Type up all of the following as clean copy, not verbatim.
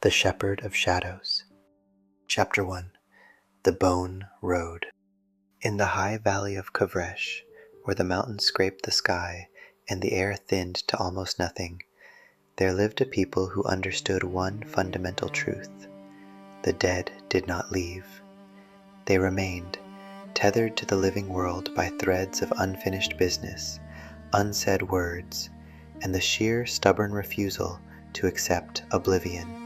The Shepherd of Shadows. Chapter 1. The Bone Road. In the high valley of Kavresh, where the mountains scraped the sky and the air thinned to almost nothing, there lived a people who understood one fundamental truth. The dead did not leave. They remained, tethered to the living world by threads of unfinished business, unsaid words, and the sheer stubborn refusal to accept oblivion.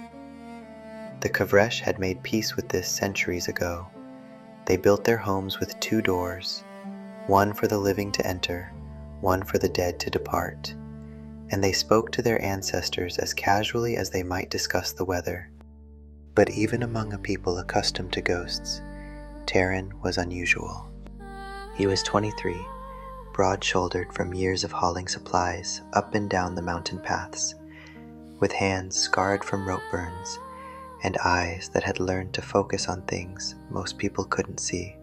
The Kavresh had made peace with this centuries ago. They built their homes with 2 doors, one for the living to enter, one for the dead to depart, and they spoke to their ancestors as casually as they might discuss the weather. But even among a people accustomed to ghosts, Taren was unusual. He was 23, broad-shouldered from years of hauling supplies up and down the mountain paths, with hands scarred from rope burns, and eyes that had learned to focus on things most people couldn't see.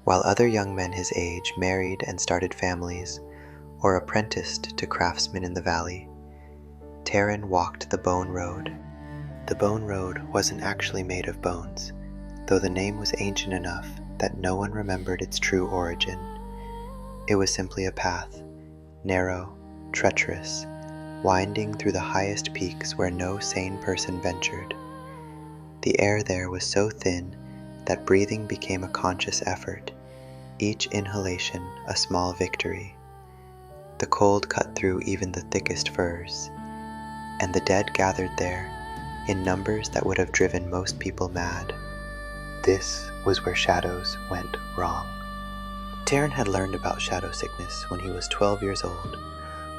While other young men his age married and started families, or apprenticed to craftsmen in the valley, Taren walked the Bone Road. The Bone Road wasn't actually made of bones, though the name was ancient enough that no one remembered its true origin. It was simply a path, narrow, treacherous, winding through the highest peaks where no sane person ventured. The air there was so thin that breathing became a conscious effort, each inhalation a small victory. The cold cut through even the thickest firs, and the dead gathered there in numbers that would have driven most people mad. This was where shadows went wrong. Taren had learned about shadow sickness when he was 12 years old,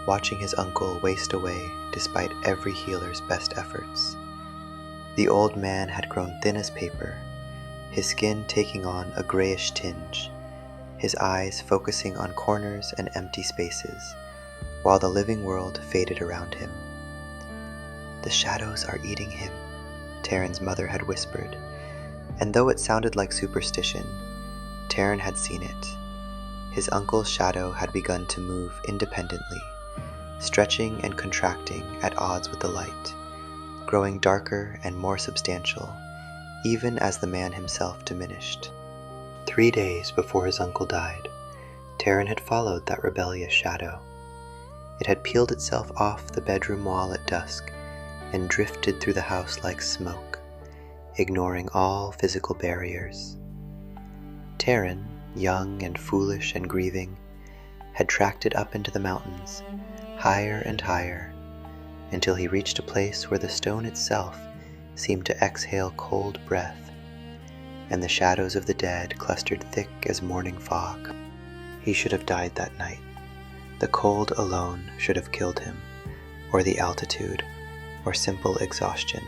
watching his uncle waste away despite every healer's best efforts. The old man had grown thin as paper, his skin taking on a grayish tinge, his eyes focusing on corners and empty spaces, while the living world faded around him. "The shadows are eating him," Taren's mother had whispered, and though it sounded like superstition, Taren had seen it. His uncle's shadow had begun to move independently, stretching and contracting at odds with the light, growing darker and more substantial, even as the man himself diminished. 3 days before his uncle died, Taren had followed that rebellious shadow. It had peeled itself off the bedroom wall at dusk and drifted through the house like smoke, ignoring all physical barriers. Taren, young and foolish and grieving, had tracked it up into the mountains, higher and higher, until he reached a place where the stone itself seemed to exhale cold breath, and the shadows of the dead clustered thick as morning fog. He should have died that night. The cold alone should have killed him, or the altitude, or simple exhaustion.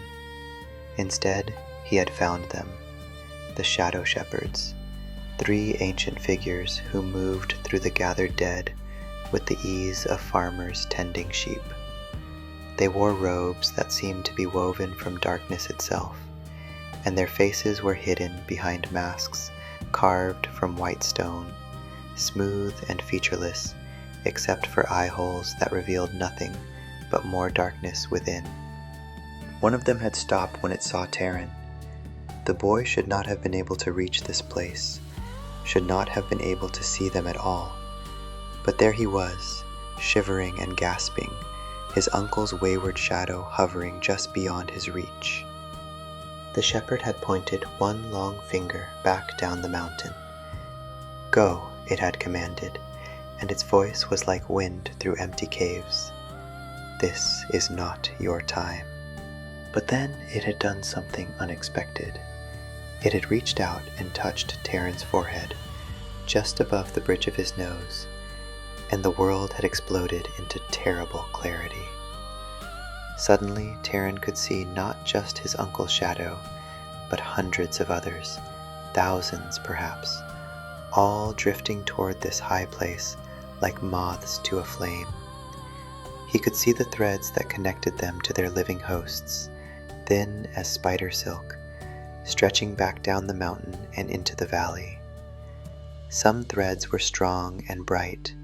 Instead, he had found them, the shadow shepherds, 3 ancient figures who moved through the gathered dead with the ease of farmers tending sheep. They wore robes that seemed to be woven from darkness itself, and their faces were hidden behind masks carved from white stone, smooth and featureless except for eye holes that revealed nothing but more darkness within. One of them had stopped when it saw Taren. The boy should not have been able to reach this place, should not have been able to see them at all. But there he was, shivering and gasping, his uncle's wayward shadow hovering just beyond his reach. The shepherd had pointed one long finger back down the mountain. "Go," it had commanded, and its voice was like wind through empty caves. "This is not your time." But then it had done something unexpected. It had reached out and touched Taren's forehead, just above the bridge of his nose, and the world had exploded into terrible clarity. Suddenly, Taren could see not just his uncle's shadow, but hundreds of others, thousands perhaps, all drifting toward this high place like moths to a flame. He could see the threads that connected them to their living hosts, thin as spider silk, stretching back down the mountain and into the valley. Some threads were strong and bright,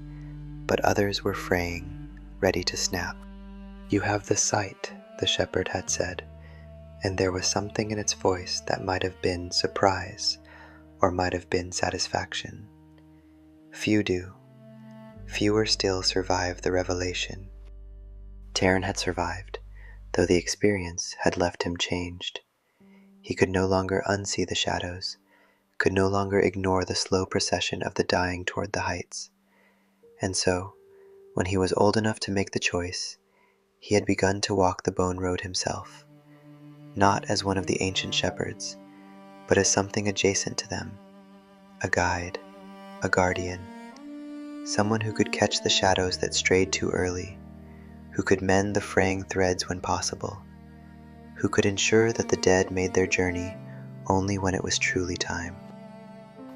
but others were fraying, ready to snap. "You have the sight," the shepherd had said, and there was something in its voice that might have been surprise or might have been satisfaction. Few do. Fewer still survive the revelation. Taren had survived, though the experience had left him changed. He could no longer unsee the shadows, could no longer ignore the slow procession of the dying toward the heights. And so, when he was old enough to make the choice, he had begun to walk the bone road himself, not as one of the ancient shepherds, but as something adjacent to them, a guide, a guardian, someone who could catch the shadows that strayed too early, who could mend the fraying threads when possible, who could ensure that the dead made their journey only when it was truly time.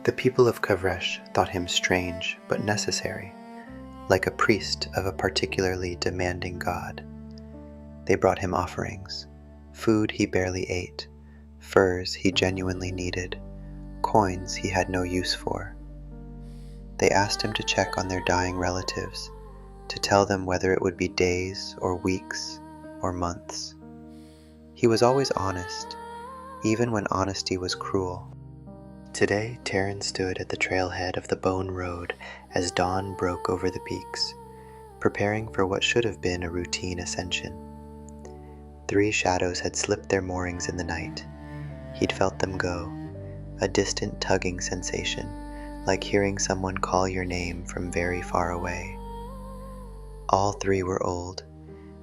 The people of Kavresh thought him strange but necessary, like a priest of a particularly demanding god. They brought him offerings, food he barely ate, furs he genuinely needed, coins he had no use for. They asked him to check on their dying relatives, to tell them whether it would be days or weeks or months. He was always honest, even when honesty was cruel. Today, Taren stood at the trailhead of the Bone Road as dawn broke over the peaks, preparing for what should have been a routine ascension. 3 shadows had slipped their moorings in the night. He'd felt them go, a distant tugging sensation, like hearing someone call your name from very far away. All 3 were old,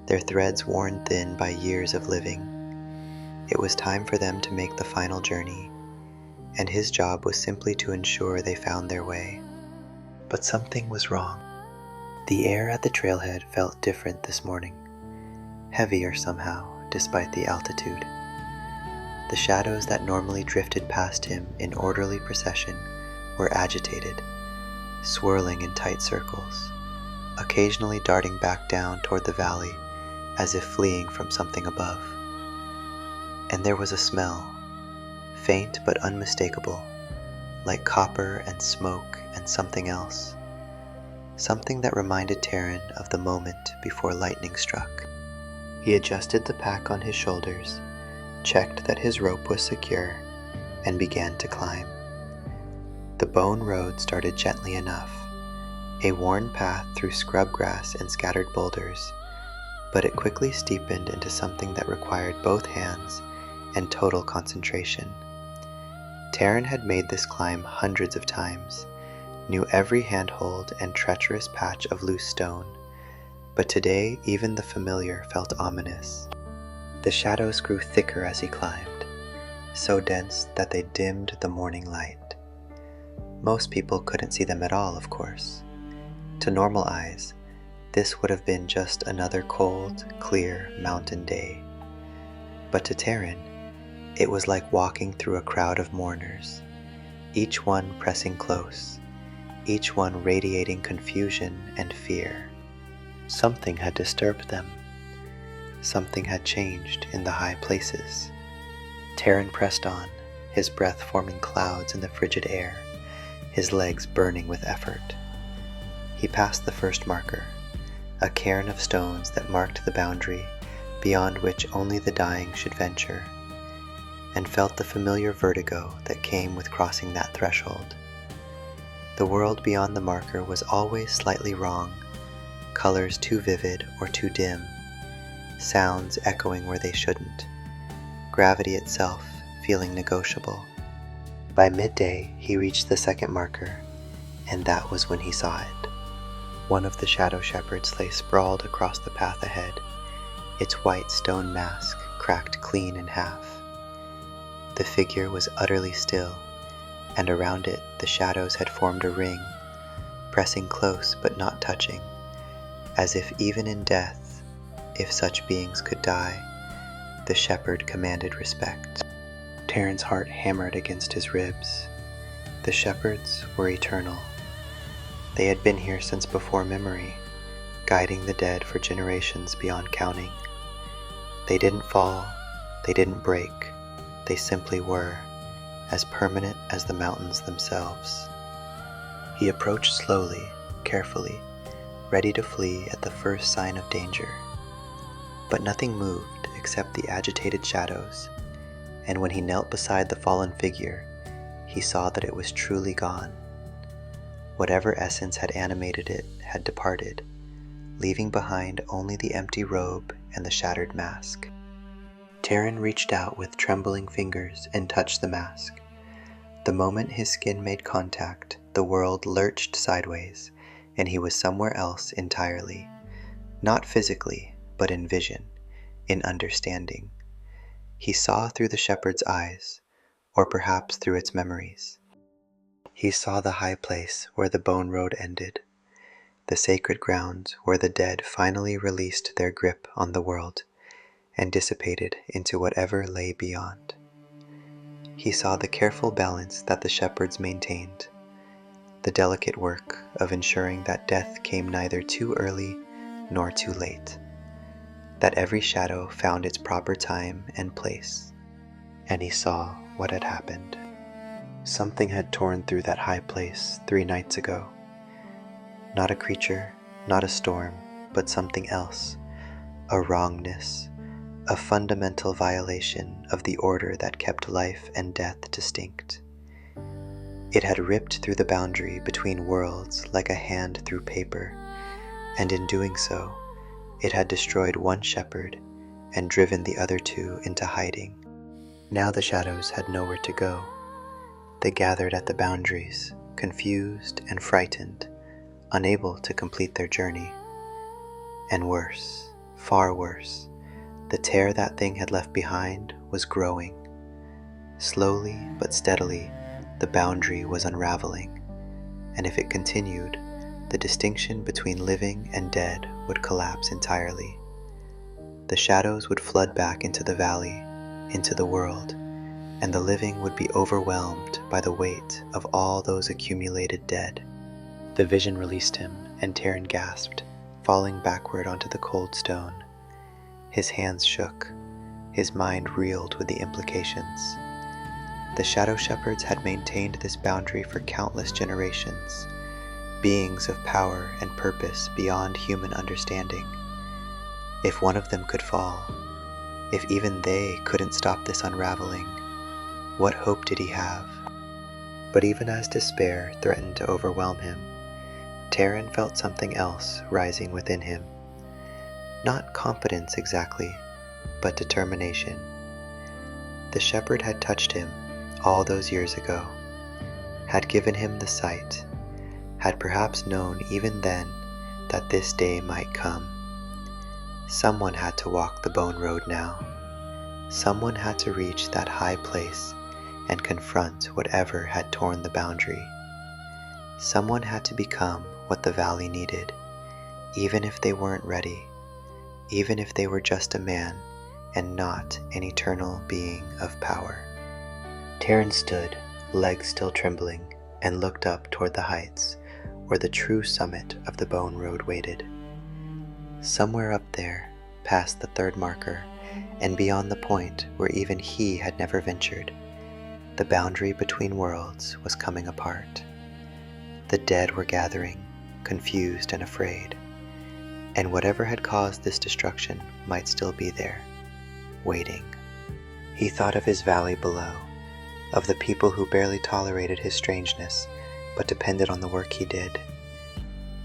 their threads worn thin by years of living. It was time for them to make the final journey, and his job was simply to ensure they found their way. But something was wrong. The air at the trailhead felt different this morning, heavier somehow, despite the altitude. The shadows that normally drifted past him in orderly procession were agitated, swirling in tight circles, occasionally darting back down toward the valley as if fleeing from something above. And there was a smell, faint but unmistakable, like copper and smoke and something else, something that reminded Taren of the moment before lightning struck. He adjusted the pack on his shoulders, checked that his rope was secure, and began to climb. The bone road started gently enough, a worn path through scrub grass and scattered boulders, but it quickly steepened into something that required both hands and total concentration. Taren had made this climb hundreds of times, knew every handhold and treacherous patch of loose stone, but today even the familiar felt ominous. The shadows grew thicker as he climbed, so dense that they dimmed the morning light. Most people couldn't see them at all, of course. To normal eyes, this would have been just another cold, clear mountain day. But to Taren, it was like walking through a crowd of mourners, each one pressing close, each one radiating confusion and fear. Something had disturbed them. Something had changed in the high places. Taren pressed on, his breath forming clouds in the frigid air, his legs burning with effort. He passed the first marker, a cairn of stones that marked the boundary beyond which only the dying should venture, and felt the familiar vertigo that came with crossing that threshold. The world beyond the marker was always slightly wrong, colors too vivid or too dim, sounds echoing where they shouldn't, gravity itself feeling negotiable. By midday, he reached the second marker, and that was when he saw it. One of the shadow shepherds lay sprawled across the path ahead, its white stone mask cracked clean in half. The figure was utterly still, and around it the shadows had formed a ring, pressing close but not touching, as if even in death, if such beings could die, the shepherd commanded respect. Taren's heart hammered against his ribs. The shepherds were eternal. They had been here since before memory, guiding the dead for generations beyond counting. They didn't fall, they didn't break, they simply were, as permanent as the mountains themselves. He approached slowly, carefully, ready to flee at the first sign of danger. But nothing moved except the agitated shadows, and when he knelt beside the fallen figure, he saw that it was truly gone. Whatever essence had animated it had departed, leaving behind only the empty robe and the shattered mask. Taren reached out with trembling fingers and touched the mask. The moment his skin made contact, the world lurched sideways, and he was somewhere else entirely, not physically, but in vision, in understanding. He saw through the shepherd's eyes, or perhaps through its memories. He saw the high place where the bone road ended, the sacred grounds where the dead finally released their grip on the world and dissipated into whatever lay beyond. He saw the careful balance that the shepherds maintained, the delicate work of ensuring that death came neither too early nor too late, that every shadow found its proper time and place. And he saw what had happened. Something had torn through that high place 3 nights ago. Not a creature, not a storm, but something else, a wrongness, a fundamental violation of the order that kept life and death distinct. It had ripped through the boundary between worlds like a hand through paper, and in doing so, it had destroyed one shepherd and driven the other 2 into hiding. Now the shadows had nowhere to go. They gathered at the boundaries, confused and frightened, unable to complete their journey. And worse, far worse, the tear that thing had left behind was growing. Slowly but steadily, the boundary was unraveling, and if it continued, the distinction between living and dead would collapse entirely. The shadows would flood back into the valley, into the world, and the living would be overwhelmed by the weight of all those accumulated dead. The vision released him, and Taren gasped, falling backward onto the cold stone. His hands shook, his mind reeled with the implications. The shadow shepherds had maintained this boundary for countless generations, beings of power and purpose beyond human understanding. If one of them could fall, if even they couldn't stop this unraveling, what hope did he have? But even as despair threatened to overwhelm him, Taren felt something else rising within him. Not confidence exactly, but determination. The shepherd had touched him all those years ago, had given him the sight, had perhaps known even then that this day might come. Someone had to walk the bone road now. Someone had to reach that high place and confront whatever had torn the boundary. Someone had to become what the valley needed, even if they weren't ready, even if they were just a man and not an eternal being of power. Taren stood, legs still trembling, and looked up toward the heights, where the true summit of the bone road waited. Somewhere up there, past the 3rd marker, and beyond the point where even he had never ventured, the boundary between worlds was coming apart. The dead were gathering, confused and afraid, and whatever had caused this destruction might still be there, waiting. He thought of his valley below, of the people who barely tolerated his strangeness, but depended on the work he did.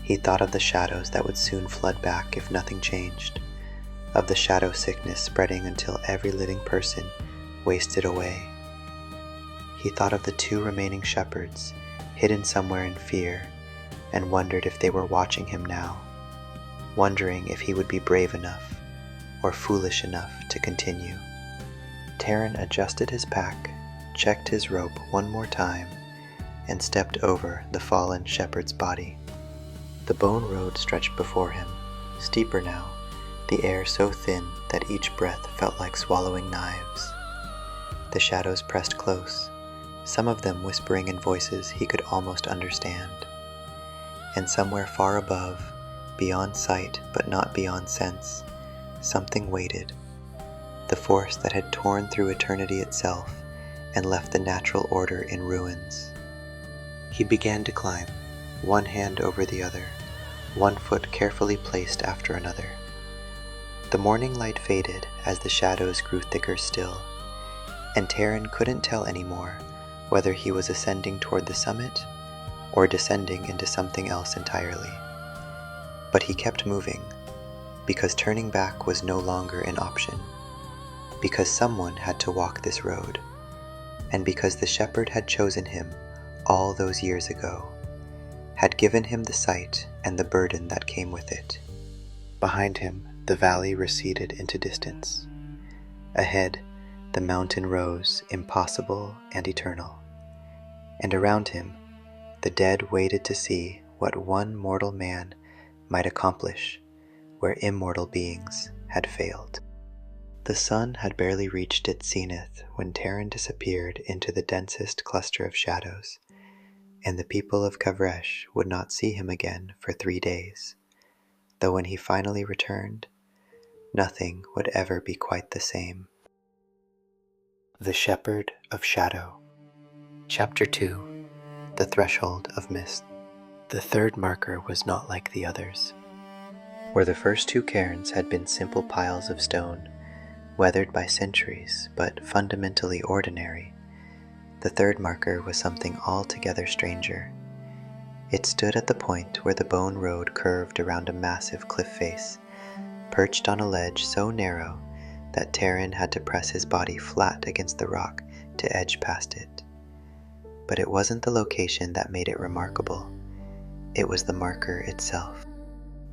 He thought of the shadows that would soon flood back if nothing changed, of the shadow sickness spreading until every living person wasted away. He thought of the 2 remaining shepherds, hidden somewhere in fear, and wondered if they were watching him now, wondering if he would be brave enough or foolish enough to continue. Taren adjusted his pack, checked his rope one more time, and stepped over the fallen shepherd's body. The bone road stretched before him, steeper now, the air so thin that each breath felt like swallowing knives. The shadows pressed close, some of them whispering in voices he could almost understand. And somewhere far above, beyond sight but not beyond sense, something waited, the force that had torn through eternity itself and left the natural order in ruins. He began to climb, one hand over the other, one foot carefully placed after another. The The morning light faded as the shadows grew thicker still, and Taren couldn't tell anymore whether he was ascending toward the summit or descending into something else entirely. But he kept moving, because turning back was no longer an option, because someone had to walk this road, and because the shepherd had chosen him all those years ago, had given him the sight and the burden that came with it. Behind him, the valley receded into distance. Ahead, the mountain rose, impossible and eternal. And around him, the dead waited to see what one mortal man might accomplish where immortal beings had failed. The sun had barely reached its zenith when Taren disappeared into the densest cluster of shadows, and the people of Kavresh would not see him again for 3 days, though when he finally returned, nothing would ever be quite the same. The Shepherd of Shadow. Chapter 2. The Threshold of Mist. The third marker was not like the others. Where the first 2 cairns had been simple piles of stone, weathered by centuries but fundamentally ordinary, the third marker was something altogether stranger. It stood at the point where the bone road curved around a massive cliff face, perched on a ledge so narrow that Taren had to press his body flat against the rock to edge past it. But it wasn't the location that made it remarkable. It was the marker itself.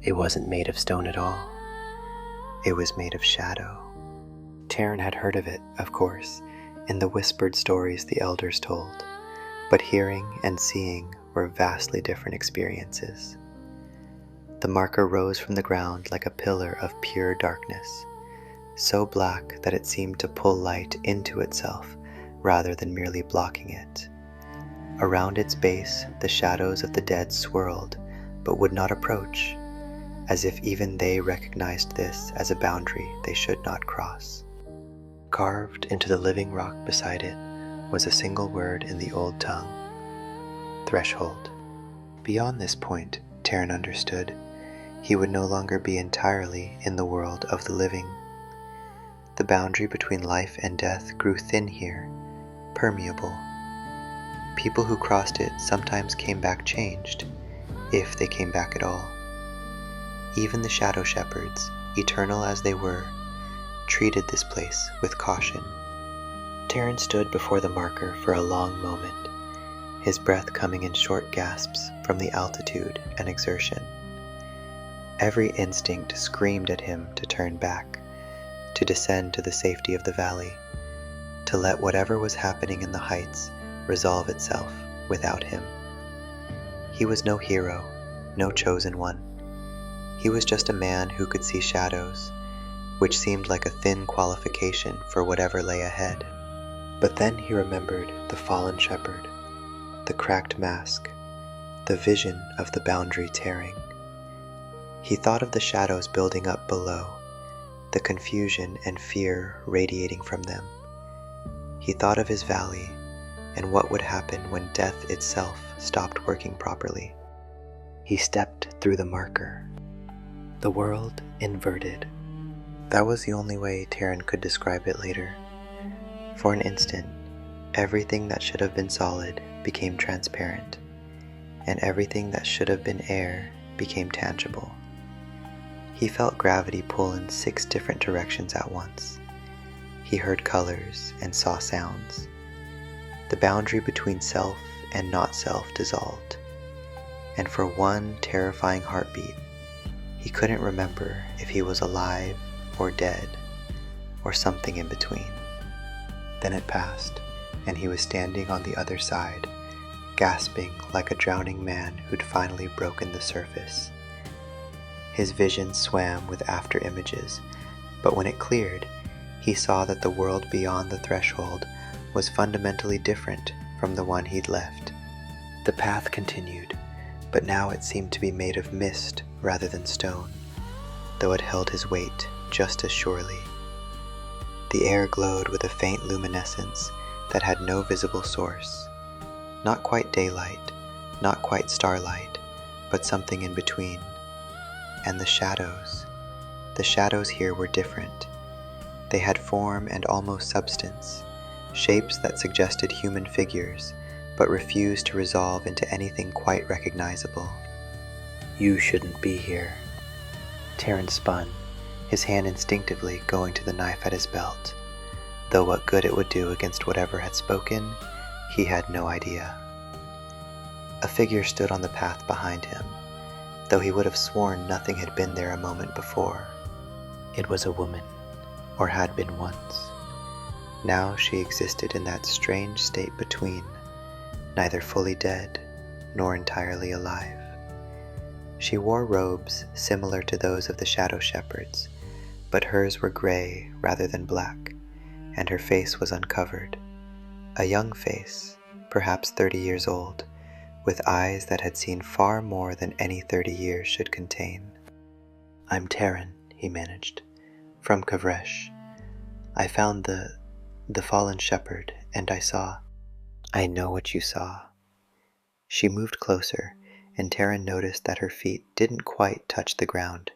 It wasn't made of stone at all. It was made of shadow. Taren had heard of it, of course, in the whispered stories the elders told, but hearing and seeing were vastly different experiences. The marker rose from the ground like a pillar of pure darkness, so black that it seemed to pull light into itself rather than merely blocking it. Around its base, the shadows of the dead swirled, but would not approach, as if even they recognized this as a boundary they should not cross. Carved into the living rock beside it was a single word in the old tongue: threshold. Beyond this point, Taren understood, he would no longer be entirely in the world of the living. The boundary between life and death grew thin here, permeable. People who crossed it sometimes came back changed, if they came back at all. Even the shadow shepherds, eternal as they were, treated this place with caution. Taren stood before the marker for a long moment, his breath coming in short gasps from the altitude and exertion. Every instinct screamed at him to turn back, to descend to the safety of the valley, to let whatever was happening in the heights resolve itself without him. He was no hero, no chosen one. He was just a man who could see shadows, which seemed like a thin qualification for whatever lay ahead. But then he remembered the fallen shepherd, the cracked mask, the vision of the boundary tearing. He thought of the shadows building up below, the confusion and fear radiating from them. He thought of his valley and what would happen when death itself stopped working properly. He stepped through the marker. The world inverted. That was the only way Taren could describe it later. For an instant, everything that should have been solid became transparent, and everything that should have been air became tangible. He felt gravity pull in 6 different directions at once. He heard colors and saw sounds. The boundary between self and not self dissolved, and for one terrifying heartbeat, he couldn't remember if he was alive or dead, or something in between. Then it passed, and he was standing on the other side, gasping like a drowning man who'd finally broken the surface. His vision swam with after images, but when it cleared, he saw that the world beyond the threshold was fundamentally different from the one he'd left. The path continued, but now it seemed to be made of mist rather than stone, though it held his weight just as surely. The air glowed with a faint luminescence that had no visible source. Not quite daylight, not quite starlight, but something in between. And the shadows, The shadows here were different. They had form and almost substance, shapes that suggested human figures, but refused to resolve into anything quite recognizable. "You shouldn't be here." Taren spun, his hand instinctively going to the knife at his belt, though what good it would do against whatever had spoken, he had no idea. A figure stood on the path behind him, though he would have sworn nothing had been there a moment before. It was a woman, or had been once. Now she existed in that strange state between, neither fully dead nor entirely alive. She wore robes similar to those of the shadow shepherds, but hers were gray rather than black, and her face was uncovered. A young face, perhaps 30 years old, with eyes that had seen far more than any 30 years should contain. "I'm Taren," he managed, "from Kavresh. I found the fallen shepherd, and I saw." "I know what you saw." She moved closer, and Taren noticed that her feet didn't quite touch the ground.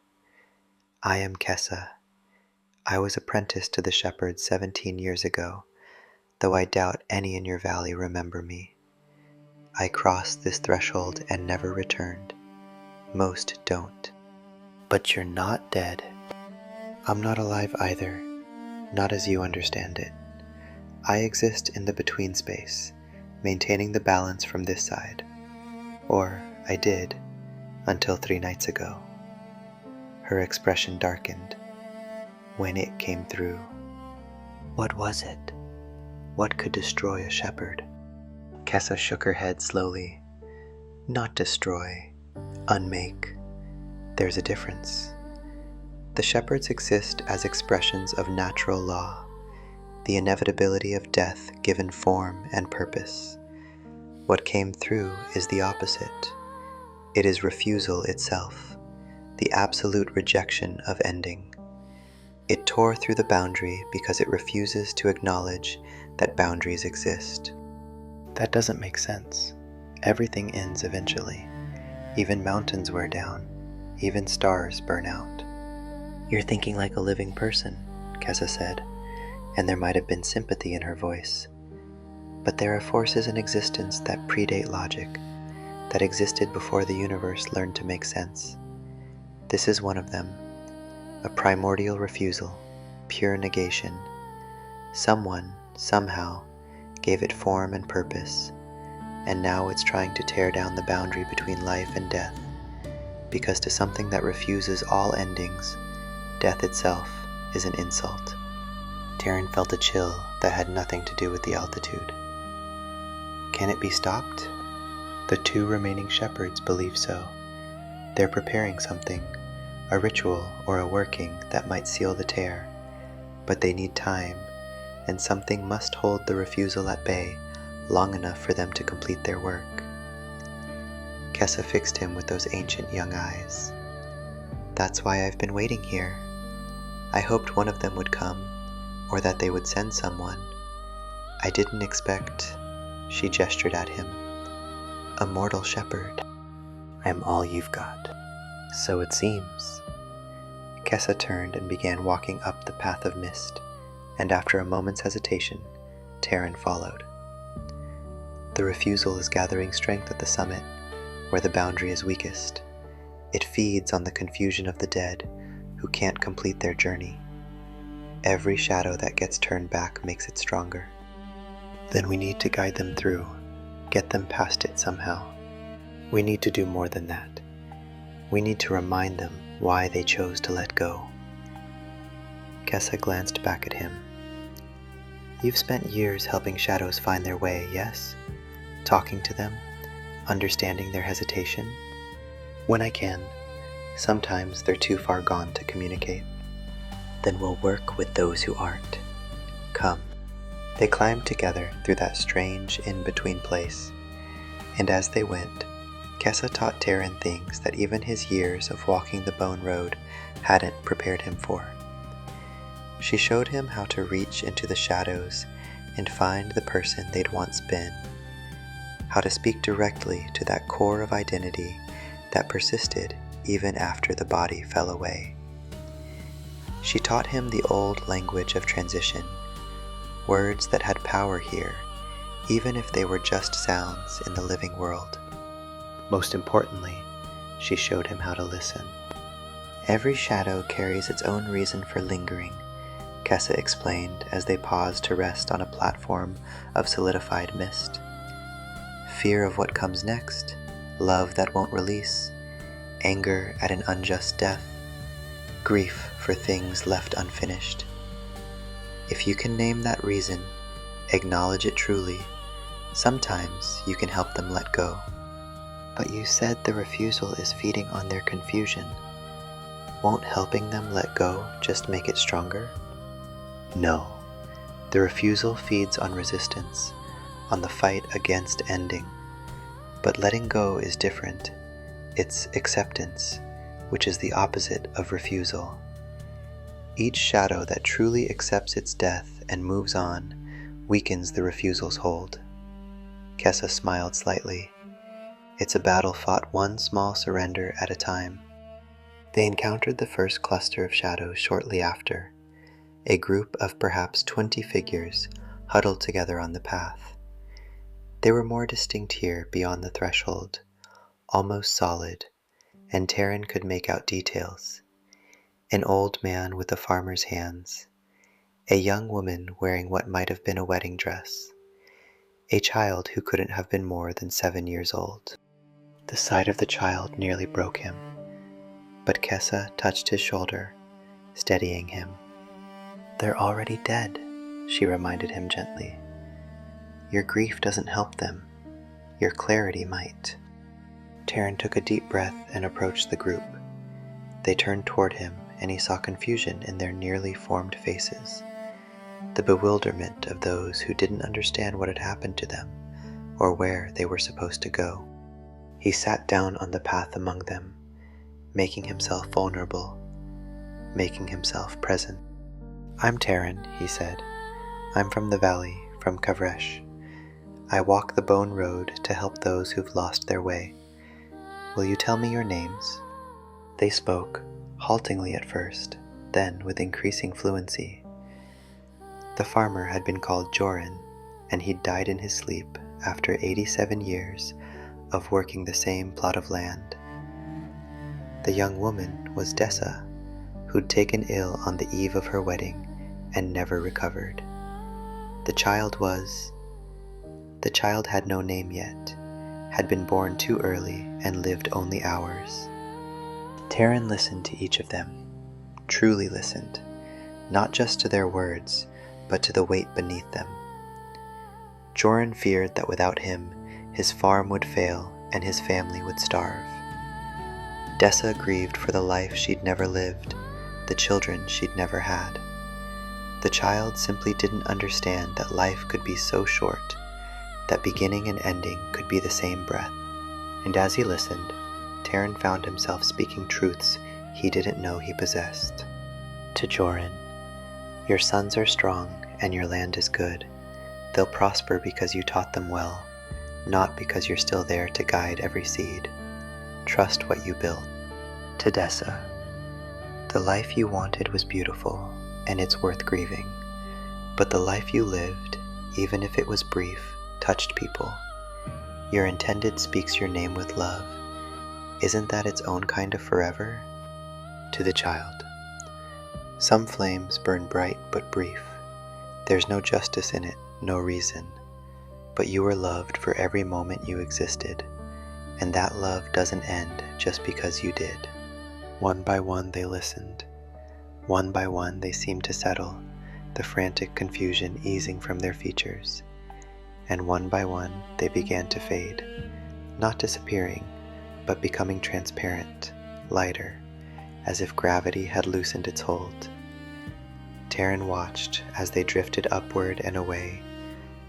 "I am Kessa. I was apprenticed to the shepherds 17 years ago, though I doubt any in your valley remember me. I crossed this threshold and never returned. Most don't. But you're not dead. I'm not alive either, not as you understand it. I exist in the between space, maintaining the balance from this side. Or I did, until 3 nights ago." Her expression darkened. "When it came through." "What was it? What could destroy a shepherd?" Kessa shook her head slowly. "Not destroy, unmake. There's a difference. The shepherds exist as expressions of natural law, the inevitability of death given form and purpose. What came through is the opposite. It is refusal itself, the absolute rejection of ending. It tore through the boundary because it refuses to acknowledge that boundaries exist." "That doesn't make sense. Everything ends eventually. Even mountains wear down. Even stars burn out." "You're thinking like a living person," Kessa said, and there might have been sympathy in her voice. "But there are forces in existence that predate logic, that existed before the universe learned to make sense. This is one of them, a primordial refusal, pure negation. Someone, somehow, gave it form and purpose, and now it's trying to tear down the boundary between life and death, because to something that refuses all endings, death itself is an insult." Taren felt a chill that had nothing to do with the altitude. "Can it be stopped?" "The 2 remaining shepherds believe so. They're preparing something, a ritual or a working that might seal the tear, but they need time, and something must hold the refusal at bay long enough for them to complete their work." Kessa fixed him with those ancient young eyes. "That's why I've been waiting here. I hoped one of them would come, or that they would send someone. I didn't expect," she gestured at him, "a mortal shepherd. I'm all you've got." "So it seems." Kessa turned and began walking up the path of mist, and after a moment's hesitation, Taren followed. "The refusal is gathering strength at the summit, where the boundary is weakest. It feeds on the confusion of the dead, who can't complete their journey. Every shadow that gets turned back makes it stronger. Then we need to guide them through, get them past it somehow. We need to do more than that. We need to remind them why they chose to let go." Kessa glanced back at him. "You've spent years helping shadows find their way, yes? Talking to them, understanding their hesitation?" "When I can. Sometimes they're too far gone to communicate." "Then we'll work with those who aren't. Come." They climbed together through that strange in-between place, and as they went, Kessa taught Taren things that even his years of walking the bone road hadn't prepared him for. She showed him how to reach into the shadows and find the person they'd once been, how to speak directly to that core of identity that persisted even after the body fell away. She taught him the old language of transition, words that had power here, even if they were just sounds in the living world. Most importantly, she showed him how to listen. Every shadow carries its own reason for lingering, Kessa explained as they paused to rest on a platform of solidified mist. Fear of what comes next, love that won't release, anger at an unjust death, grief for things left unfinished. If you can name that reason, acknowledge it truly, sometimes you can help them let go. But you said the refusal is feeding on their confusion. Won't helping them let go just make it stronger? No. The refusal feeds on resistance, on the fight against ending. But letting go is different. It's acceptance, which is the opposite of refusal. Each shadow that truly accepts its death and moves on weakens the refusal's hold. Kessa smiled slightly. It's a battle fought one small surrender at a time. They encountered the first cluster of shadows shortly after, a group of perhaps 20 figures huddled together on the path. They were more distinct here beyond the threshold, almost solid, and Taren could make out details. An old man with a farmer's hands, a young woman wearing what might have been a wedding dress, a child who couldn't have been more than 7 years old. The sight of the child nearly broke him, but Kessa touched his shoulder, steadying him. They're already dead, she reminded him gently. Your grief doesn't help them. Your clarity might. Taren took a deep breath and approached the group. They turned toward him, and he saw confusion in their nearly formed faces, the bewilderment of those who didn't understand what had happened to them or where they were supposed to go. He sat down on the path among them, making himself vulnerable, making himself present. I'm Taren, he said. I'm from the valley, from Kavresh. I walk the bone road to help those who've lost their way. Will you tell me your names? They spoke, haltingly at first, then with increasing fluency. The farmer had been called Joran, and he'd died in his sleep after 87 years of working the same plot of land. The young woman was Dessa, who'd taken ill on the eve of her wedding and never recovered. The child had no name yet, had been born too early and lived only hours. Taren listened to each of them, truly listened, not just to their words, but to the weight beneath them. Joran feared that without him, his farm would fail and his family would starve. Dessa grieved for the life she'd never lived, the children she'd never had. The child simply didn't understand that life could be so short, that beginning and ending could be the same breath. And as he listened, Taren found himself speaking truths he didn't know he possessed. To Joran, your sons are strong and your land is good. They'll prosper because you taught them well, not because you're still there to guide every seed. Trust what you built. To Dessa, the life you wanted was beautiful, and it's worth grieving. But the life you lived, even if it was brief, touched people. Your intended speaks your name with love. Isn't that its own kind of forever? To the child, some flames burn bright but brief. There's no justice in it, no reason. But you were loved for every moment you existed, and that love doesn't end just because you did. One by one they listened. One by one they seemed to settle, the frantic confusion easing from their features. And one by one they began to fade, not disappearing, but becoming transparent, lighter, as if gravity had loosened its hold. Taren watched as they drifted upward and away,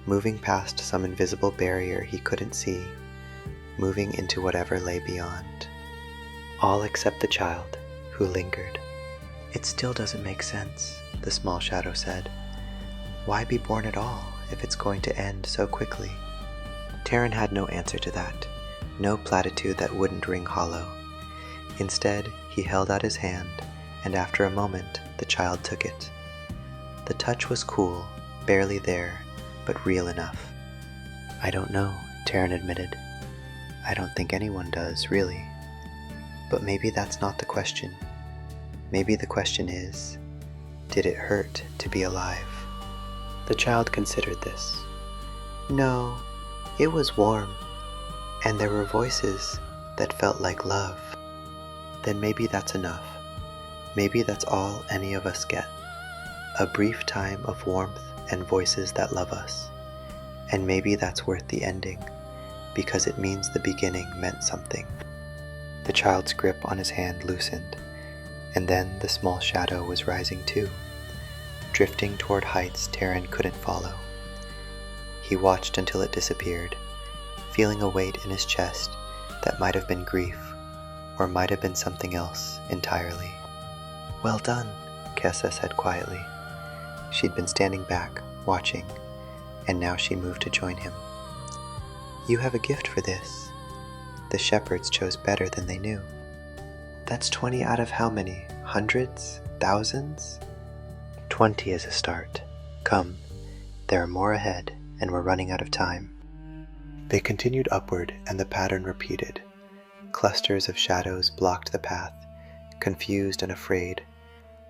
moving past some invisible barrier he couldn't see, moving into whatever lay beyond. All except the child, who lingered. It still doesn't make sense, the small shadow said. Why be born at all if it's going to end so quickly? Taren had no answer to that, no platitude that wouldn't ring hollow. Instead, he held out his hand, and after a moment the child took it. The touch was cool, barely there, but real enough. "I don't know," Taren admitted. "I don't think anyone does, really. But maybe that's not the question. Maybe the question is, did it hurt to be alive?" The child considered this. "No, it was warm, and there were voices that felt like love." "Then maybe that's enough. Maybe that's all any of us get. A brief time of warmth and voices that love us. And maybe that's worth the ending, because it means the beginning meant something." The child's grip on his hand loosened, and then the small shadow was rising too, drifting toward heights Taren couldn't follow. He watched until it disappeared, feeling a weight in his chest that might have been grief, or might have been something else entirely. "Well done," Kessa said quietly. She'd been standing back, watching, and now she moved to join him. "You have a gift for this. The shepherds chose better than they knew." "That's 20 out of how many? Hundreds? Thousands?" 20 is a start. Come, there are more ahead, and we're running out of time." They continued upward, and the pattern repeated. Clusters of shadows blocked the path, confused and afraid,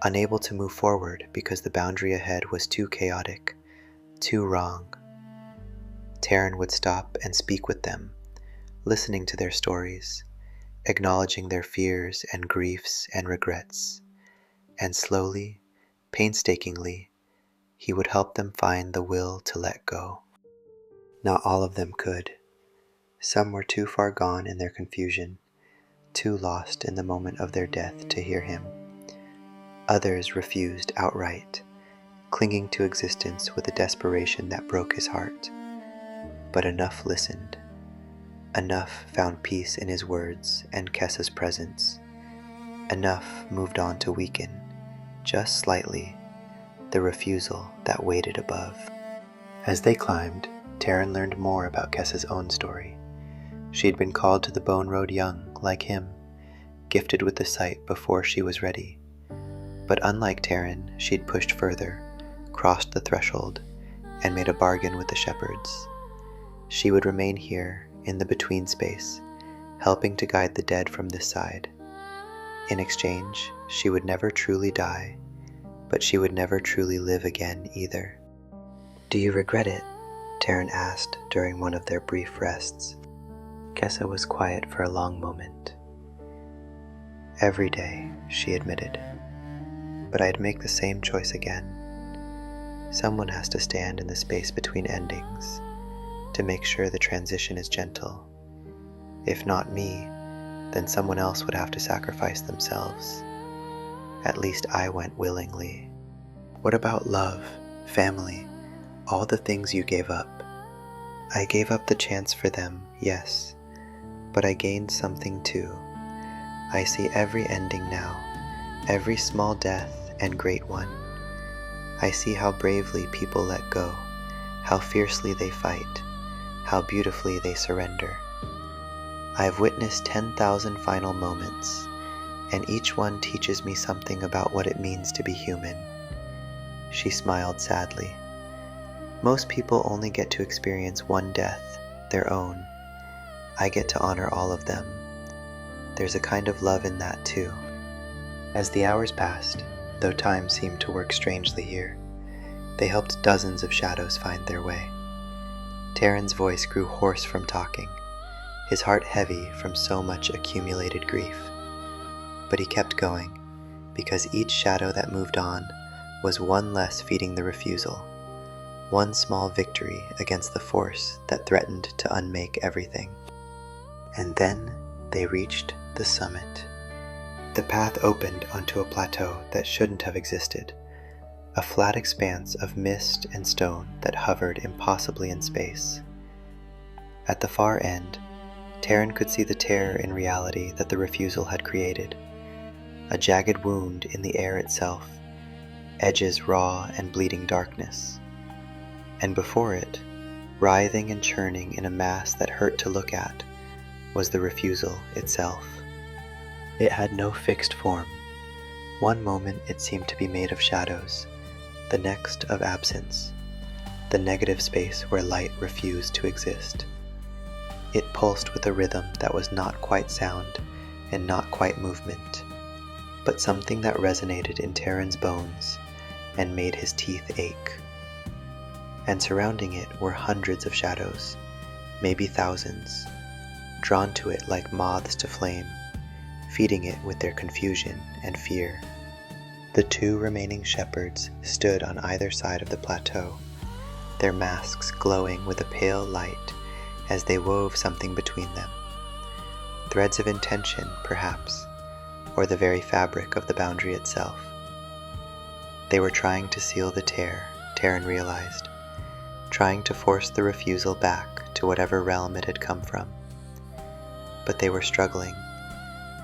unable to move forward because the boundary ahead was too chaotic, too wrong. Taren would stop and speak with them, listening to their stories, acknowledging their fears and griefs and regrets, and slowly, painstakingly, he would help them find the will to let go. Not all of them could. Some were too far gone in their confusion, too lost in the moment of their death to hear him. Others refused outright, clinging to existence with a desperation that broke his heart. But enough listened. Enough found peace in his words and Kessa's presence. Enough moved on to weaken, just slightly, the refusal that waited above. As they climbed, Taren learned more about Kessa's own story. She'd been called to the Bone Road young, like him, gifted with the sight before she was ready. But unlike Taren, she'd pushed further, crossed the threshold, and made a bargain with the shepherds. She would remain here, in the between space, helping to guide the dead from this side. In exchange, she would never truly die, but she would never truly live again either. "Do you regret it?" Taren asked during one of their brief rests. Kessa was quiet for a long moment. "Every day," she admitted. "But I'd make the same choice again. Someone has to stand in the space between endings, to make sure the transition is gentle. If not me, then someone else would have to sacrifice themselves. At least I went willingly." "What about love, family, all the things you gave up?" "I gave up the chance for them, yes, but I gained something too. I see every ending now, every small death and great one. I see how bravely people let go, how fiercely they fight, how beautifully they surrender. I've witnessed 10,000 final moments, and each one teaches me something about what it means to be human." She smiled sadly. "Most people only get to experience one death, their own. I get to honor all of them. There's a kind of love in that too." As the hours passed, though time seemed to work strangely here, they helped dozens of shadows find their way. Taren's voice grew hoarse from talking, his heart heavy from so much accumulated grief. But he kept going, because each shadow that moved on was one less feeding the refusal, one small victory against the force that threatened to unmake everything. And then they reached the summit. The path opened onto a plateau that shouldn't have existed, a flat expanse of mist and stone that hovered impossibly in space. At the far end, Taren could see the terror in reality that the refusal had created, a jagged wound in the air itself, edges raw and bleeding darkness. And before it, writhing and churning in a mass that hurt to look at, was the refusal itself. It had no fixed form, One moment it seemed to be made of shadows, the next of absence, the negative space where light refused to exist. It pulsed with a rhythm that was not quite sound and not quite movement, but something that resonated in Taren's bones and made his teeth ache. And surrounding it were hundreds of shadows, maybe thousands, drawn to it like moths to flame, feeding it with their confusion and fear. The two remaining shepherds stood on either side of the plateau, their masks glowing with a pale light as they wove something between them. Threads of intention, perhaps, or the very fabric of the boundary itself. They were trying to seal the tear, Taren realized, trying to force the refusal back to whatever realm it had come from. But they were struggling,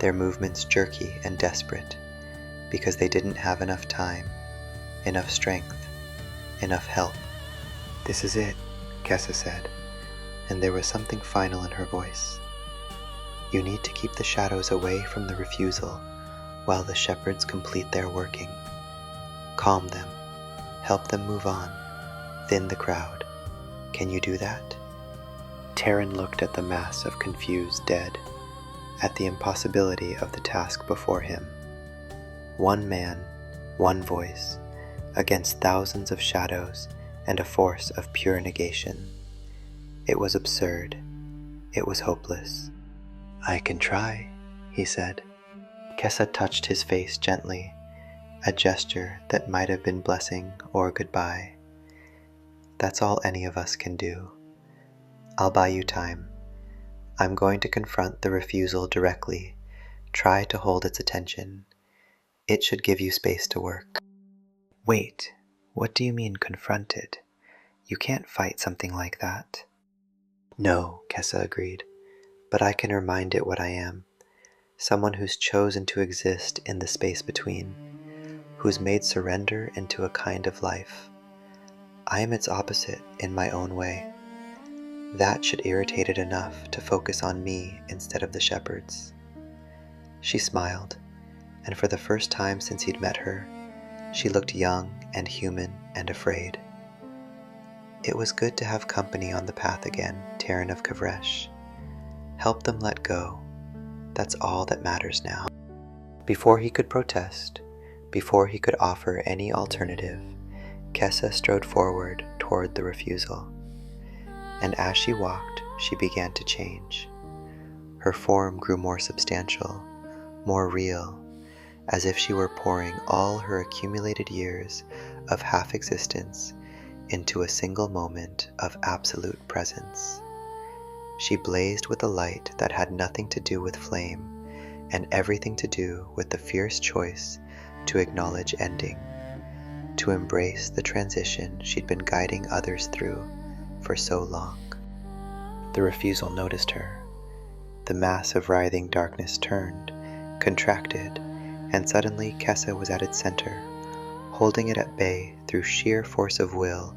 their movements jerky and desperate, because they didn't have enough time, enough strength, enough help. "This is it," Kessa said, and there was something final in her voice. "You need to keep the shadows away from the refusal while the shepherds complete their working. Calm them, help them move on, thin the crowd. Can you do that?" Taren looked at the mass of confused dead, at the impossibility of the task before him. One man, one voice, against thousands of shadows and a force of pure negation. It was absurd. It was hopeless. "I can try," he said. Kessa touched his face gently, a gesture that might have been blessing or goodbye. "That's all any of us can do. I'll buy you time. I'm going to confront the refusal directly, try to hold its attention. It should give you space to work." "Wait, what do you mean confront it? You can't fight something like that." "No," Kessa agreed, "but I can remind it what I am. Someone who's chosen to exist in the space between, who's made surrender into a kind of life. I am its opposite in my own way. That should irritate it enough to focus on me instead of the shepherds." She smiled, and for the first time since he'd met her, she looked young and human and afraid. It was good to have company on the path again, Taren of Kavresh. Help them let go. That's all that matters now. Before he could protest, before he could offer any alternative, Kessa strode forward toward the refusal. And as she walked, she began to change. Her form grew more substantial, more real, as if she were pouring all her accumulated years of half-existence into a single moment of absolute presence. She blazed with a light that had nothing to do with flame and everything to do with the fierce choice to acknowledge ending, to embrace the transition she'd been guiding others through for so long. The refusal noticed her. The mass of writhing darkness turned, contracted, and suddenly Kessa was at its center, holding it at bay through sheer force of will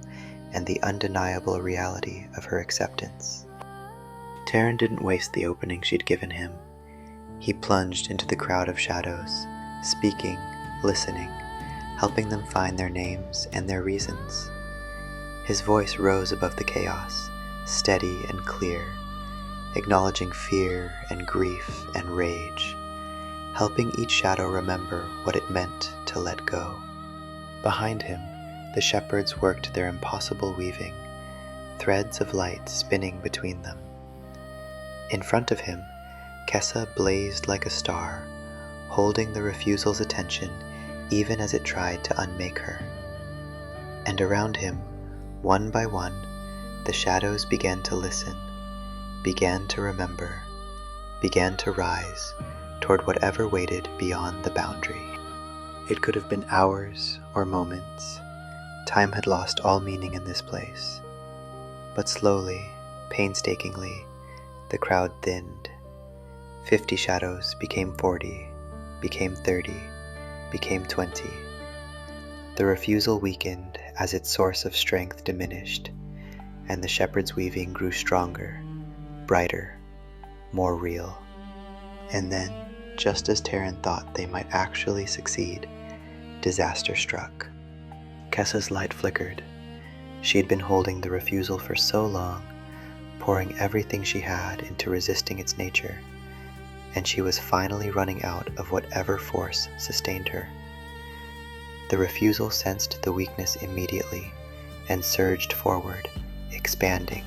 and the undeniable reality of her acceptance. Taren didn't waste the opening she'd given him. He plunged into the crowd of shadows, speaking, listening, helping them find their names and their reasons. His voice rose above the chaos, steady and clear, acknowledging fear and grief and rage, helping each shadow remember what it meant to let go. Behind him, the shepherds worked their impossible weaving, threads of light spinning between them. In front of him, Kessa blazed like a star, holding the refusal's attention even as it tried to unmake her. And around him, one by one, the shadows began to listen, began to remember, began to rise toward whatever waited beyond the boundary. It could have been hours or moments. Time had lost all meaning in this place. But slowly, painstakingly, the crowd thinned. 50 shadows became 40, became 30, became 20. The refusal weakened as its source of strength diminished, and the shepherd's weaving grew stronger, brighter, more real. And then, just as Taren thought they might actually succeed, disaster struck. Kessa's light flickered. She had been holding the refusal for so long, pouring everything she had into resisting its nature, and she was finally running out of whatever force sustained her. The refusal sensed the weakness immediately and surged forward, expanding,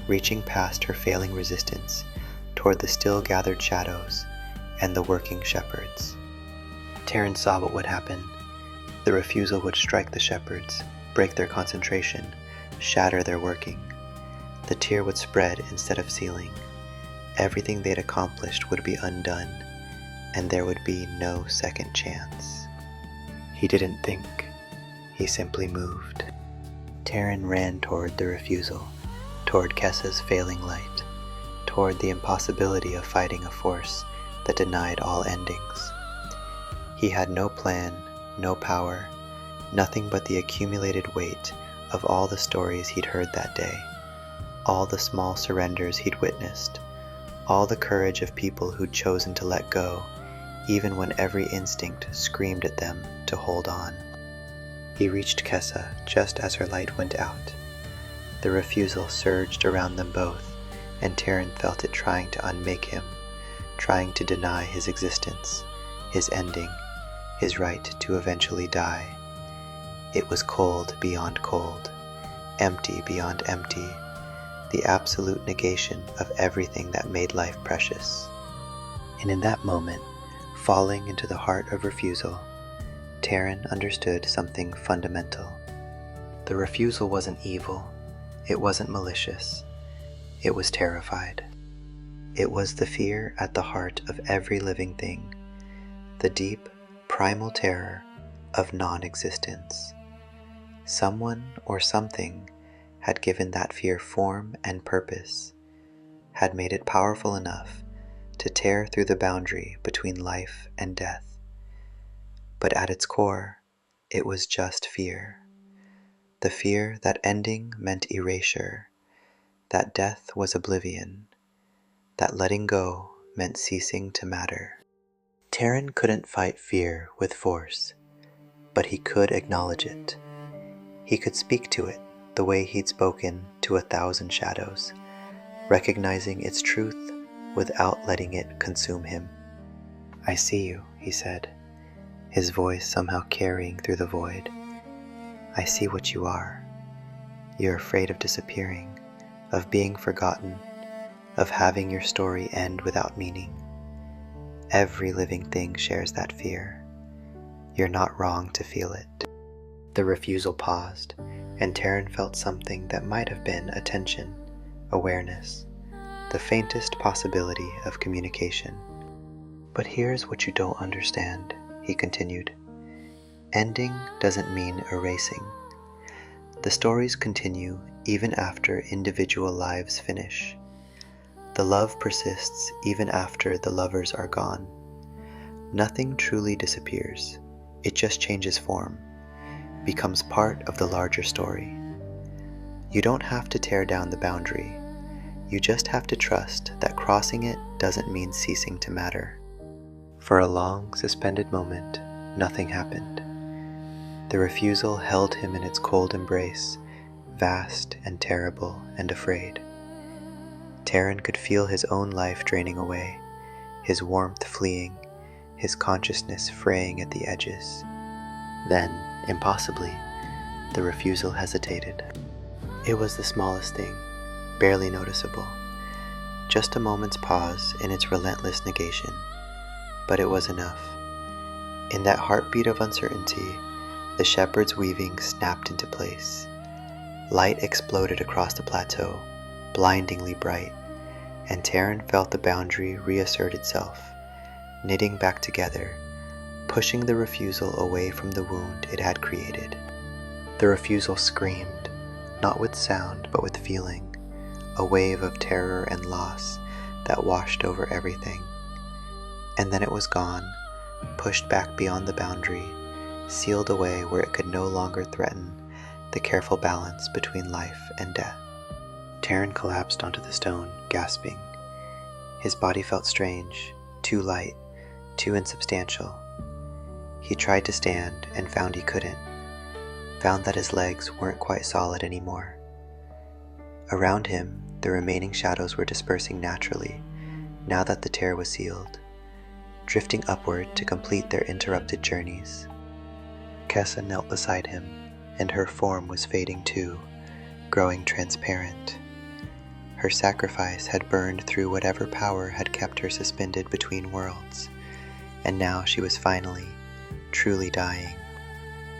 reaching past her failing resistance toward the still gathered shadows and the working shepherds. Taren saw what would happen. The refusal would strike the shepherds, break their concentration, shatter their working. The tear would spread instead of sealing. Everything they'd accomplished would be undone, and there would be no second chance. He didn't think. He simply moved. Taren ran toward the refusal, toward Kessa's failing light, toward the impossibility of fighting a force that denied all endings. He had no plan, no power, nothing but the accumulated weight of all the stories he'd heard that day, all the small surrenders he'd witnessed, all the courage of people who'd chosen to let go, even when every instinct screamed at them to hold on. He reached Kessa just as her light went out. The refusal surged around them both, and Taren felt it trying to unmake him, trying to deny his existence, his ending, his right to eventually die. It was cold beyond cold, empty beyond empty, the absolute negation of everything that made life precious. And in that moment, falling into the heart of refusal, Taren understood something fundamental. The refusal wasn't evil, it wasn't malicious, it was terrified. It was the fear at the heart of every living thing, the deep, primal terror of non-existence. Someone or something had given that fear form and purpose, had made it powerful enough to tear through the boundary between life and death. But at its core, it was just fear. The fear that ending meant erasure, that death was oblivion, that letting go meant ceasing to matter. Taren couldn't fight fear with force, but he could acknowledge it. He could speak to it the way he'd spoken to 1,000 shadows, recognizing its truth without letting it consume him. "I see you," he said, his voice somehow carrying through the void. "I see what you are. You're afraid of disappearing, of being forgotten, of having your story end without meaning. Every living thing shares that fear. You're not wrong to feel it." The refusal paused, and Taren felt something that might have been attention, awareness, the faintest possibility of communication. "But here's what you don't understand," he continued. "Ending doesn't mean erasing. The stories continue even after individual lives finish. The love persists even after the lovers are gone. Nothing truly disappears. It just changes form, becomes part of the larger story. You don't have to tear down the boundary. You just have to trust that crossing it doesn't mean ceasing to matter." For a long, suspended moment, nothing happened. The refusal held him in its cold embrace, vast and terrible and afraid. Taren could feel his own life draining away, his warmth fleeing, his consciousness fraying at the edges. Then, impossibly, the refusal hesitated. It was the smallest thing, barely noticeable, just a moment's pause in its relentless negation, but it was enough. In that heartbeat of uncertainty, the shepherd's weaving snapped into place. Light exploded across the plateau, blindingly bright, and Taren felt the boundary reassert itself, knitting back together, pushing the refusal away from the wound it had created. The refusal screamed, not with sound but with feeling, a wave of terror and loss that washed over everything. And then it was gone, pushed back beyond the boundary, sealed away where it could no longer threaten the careful balance between life and death. Taren collapsed onto the stone, gasping. His body felt strange, too light, too insubstantial. He tried to stand and found he couldn't, found that his legs weren't quite solid anymore. Around him, the remaining shadows were dispersing naturally, now that the tear was sealed, drifting upward to complete their interrupted journeys. Kessa knelt beside him, and her form was fading too, growing transparent. Her sacrifice had burned through whatever power had kept her suspended between worlds, and now she was finally, truly dying.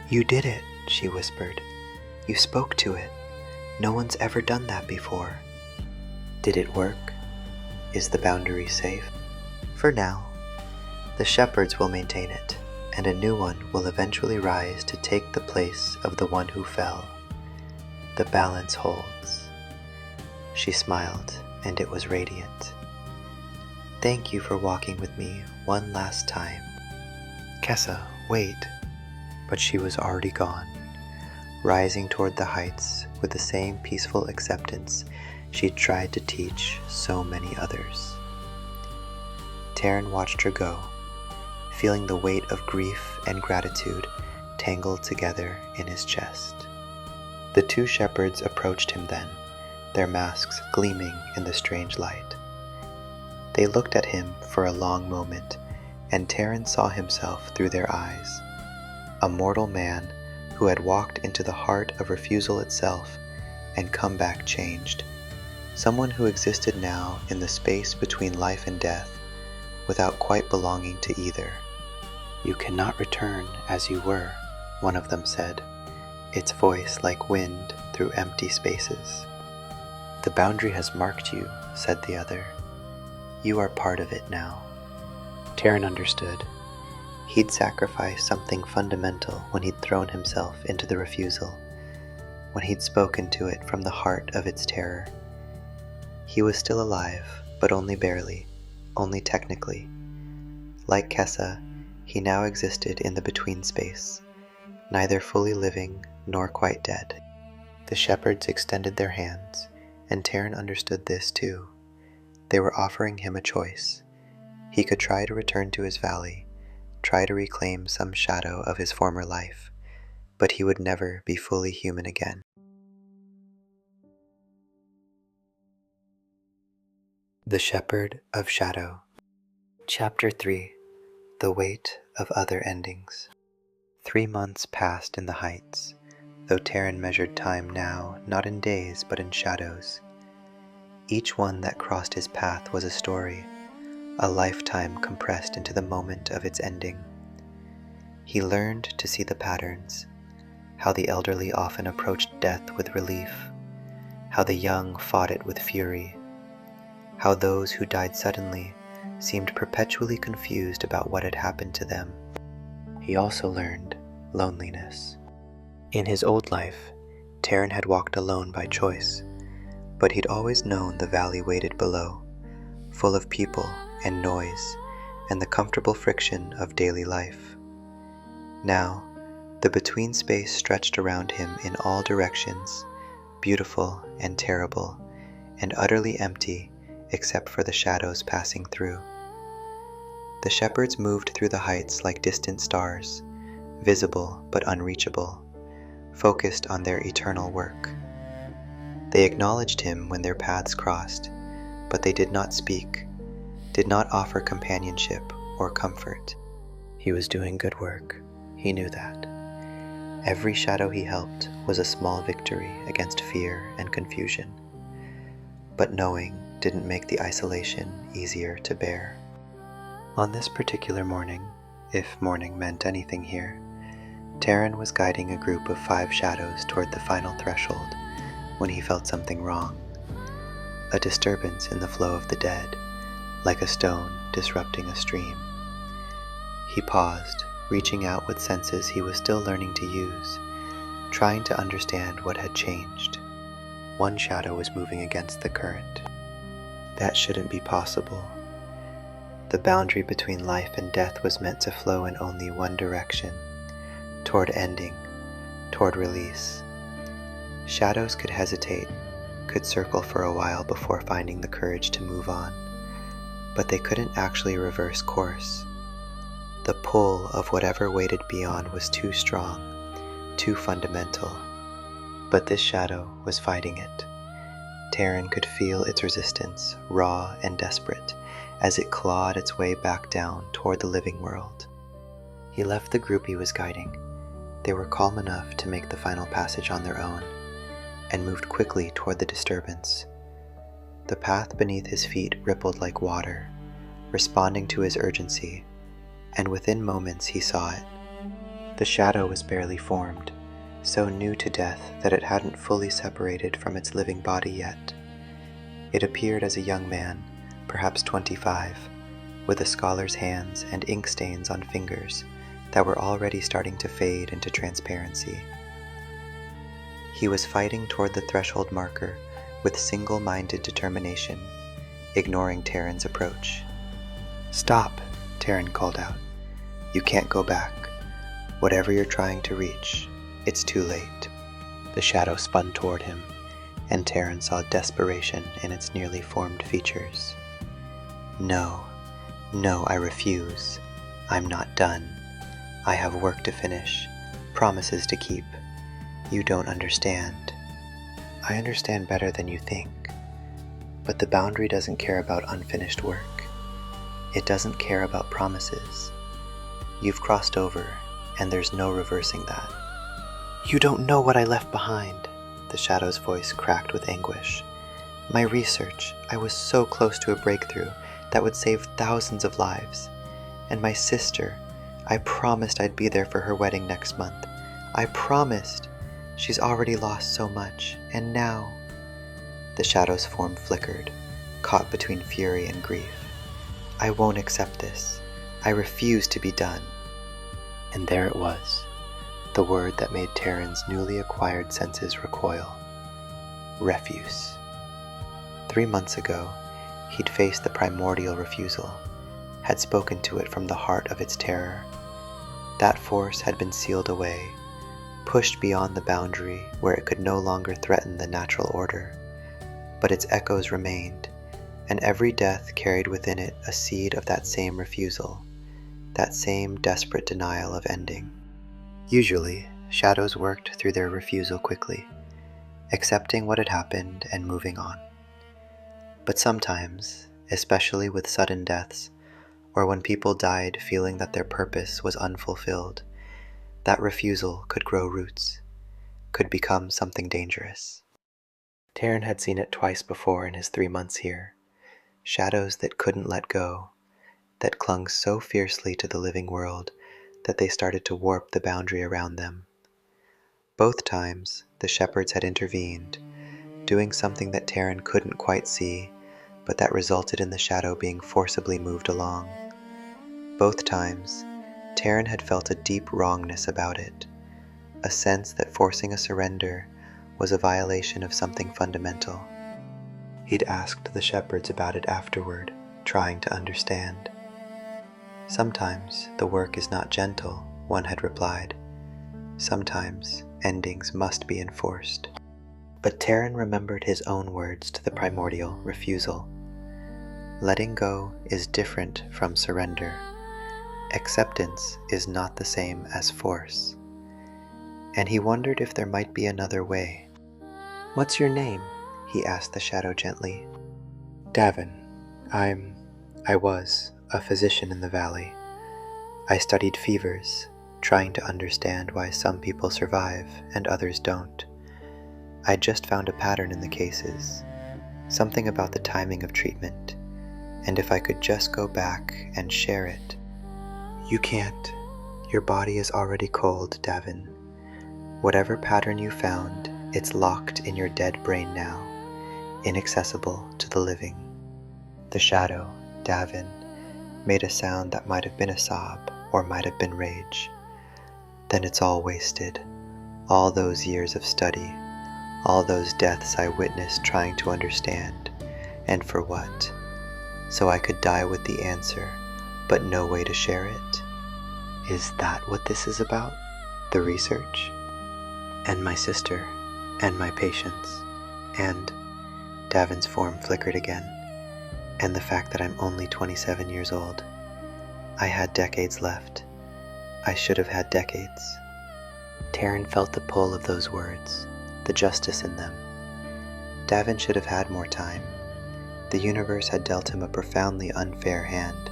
"You did it," she whispered. "You spoke to it. No one's ever done that before." Did it work? Is the boundary safe? For now. The shepherds will maintain it, and a new one will eventually rise to take the place of the one who fell. The balance holds. She smiled, and it was radiant. "Thank you for walking with me one last time." "Kessa, wait." But she was already gone, rising toward the heights with the same peaceful acceptance she'd tried to teach so many others. Taren watched her go, feeling the weight of grief and gratitude tangled together in his chest. The two shepherds approached him then, their masks gleaming in the strange light. They looked at him for a long moment, and Taren saw himself through their eyes. A mortal man who had walked into the heart of refusal itself and come back changed. Someone who existed now in the space between life and death, without quite belonging to either. "You cannot return as you were," one of them said, its voice like wind through empty spaces. "The boundary has marked you," said the other. "You are part of it now." Taren understood. He'd sacrificed something fundamental when he'd thrown himself into the refusal, when he'd spoken to it from the heart of its terror. He was still alive, but only barely, only technically. Like Kessa, he now existed in the between space, neither fully living nor quite dead. The shepherds extended their hands, and Taren understood this too. They were offering him a choice. He could try to return to his valley, try to reclaim some shadow of his former life, but he would never be fully human again. The Shepherd of Shadow. Chapter 3. The Weight of Other Endings. 3 months passed in the heights, though Taren measured time now not in days but in shadows. Each one that crossed his path was a story, a lifetime compressed into the moment of its ending. He learned to see the patterns, how the elderly often approached death with relief, how the young fought it with fury, how those who died suddenly seemed perpetually confused about what had happened to them. He also learned loneliness. In his old life, Taren had walked alone by choice, but he'd always known the valley waited below, full of people and noise and the comfortable friction of daily life. Now, the between space stretched around him in all directions, beautiful and terrible, and utterly empty except for the shadows passing through. The shepherds moved through the heights like distant stars, visible but unreachable, focused on their eternal work. They acknowledged him when their paths crossed, but they did not speak, did not offer companionship or comfort. He was doing good work. He knew that. Every shadow he helped was a small victory against fear and confusion. But knowing didn't make the isolation easier to bear. On this particular morning, if morning meant anything here, Taren was guiding a group of 5 shadows toward the final threshold when he felt something wrong. A disturbance in the flow of the dead, like a stone disrupting a stream. He paused, reaching out with senses he was still learning to use, trying to understand what had changed. One shadow was moving against the current. That shouldn't be possible. The boundary between life and death was meant to flow in only one direction, toward ending, toward release. Shadows could hesitate, could circle for a while before finding the courage to move on, but they couldn't actually reverse course. The pull of whatever waited beyond was too strong, too fundamental. But this shadow was fighting it. Taren could feel its resistance, raw and desperate, as it clawed its way back down toward the living world. He left the group he was guiding. They were calm enough to make the final passage on their own, and moved quickly toward the disturbance. The path beneath his feet rippled like water, responding to his urgency, and within moments he saw it. The shadow was barely formed, so new to death that it hadn't fully separated from its living body yet. It appeared as a young man, perhaps 25, with a scholar's hands and ink stains on fingers that were already starting to fade into transparency. He was fighting toward the threshold marker with single-minded determination, ignoring Taren's approach. "Stop," Taren called out. "You can't go back. Whatever you're trying to reach, it's too late." The shadow spun toward him, and Taren saw desperation in its nearly formed features. No, I refuse. I'm not done. I have work to finish, promises to keep. You don't understand." "I understand better than you think. But the boundary doesn't care about unfinished work. It doesn't care about promises. You've crossed over, and there's no reversing that." "You don't know what I left behind," the shadow's voice cracked with anguish. "My research, I was so close to a breakthrough that would save thousands of lives. And my sister, I promised I'd be there for her wedding next month. I promised. She's already lost so much, and now..." The shadow's form flickered, caught between fury and grief. "I won't accept this. I refuse to be done." And there it was, the word that made Taren's newly acquired senses recoil. Refuse. 3 months ago, he'd faced the primordial refusal, had spoken to it from the heart of its terror. That force had been sealed away, pushed beyond the boundary where it could no longer threaten the natural order. But its echoes remained, and every death carried within it a seed of that same refusal, that same desperate denial of ending. Usually, shadows worked through their refusal quickly, accepting what had happened and moving on. But sometimes, especially with sudden deaths, or when people died feeling that their purpose was unfulfilled, that refusal could grow roots, could become something dangerous. Taren had seen it twice before in his 3 months here. Shadows that couldn't let go, that clung so fiercely to the living world that they started to warp the boundary around them. Both times, the shepherds had intervened, doing something that Taren couldn't quite see, but that resulted in the shadow being forcibly moved along. Both times, Taren had felt a deep wrongness about it, a sense that forcing a surrender was a violation of something fundamental. He'd asked the shepherds about it afterward, trying to understand. "Sometimes the work is not gentle," one had replied. "Sometimes endings must be enforced." But Taren remembered his own words to the primordial refusal. Letting go is different from surrender. Acceptance is not the same as force. And he wondered if there might be another way. "What's your name?" he asked the shadow gently. "Davin. I was a physician in the valley. I studied fevers, trying to understand why some people survive and others don't. I just found a pattern in the cases, something about the timing of treatment, and if I could just go back and share it." "You can't. Your body is already cold, Davin. Whatever pattern you found, it's locked in your dead brain now, inaccessible to the living." The shadow, Davin, made a sound that might have been a sob or might have been rage. "Then it's all wasted. All those years of study, all those deaths I witnessed trying to understand, and for what? So I could die with the answer, but no way to share it? Is that what this is about? The research? And my sister, and my patients, and..." Davin's form flickered again, "and the fact that I'm only 27 years old. I had decades left. I should have had decades. Taren felt the pull of those words, the justice in them. Davin should have had more time. The universe had dealt him a profoundly unfair hand.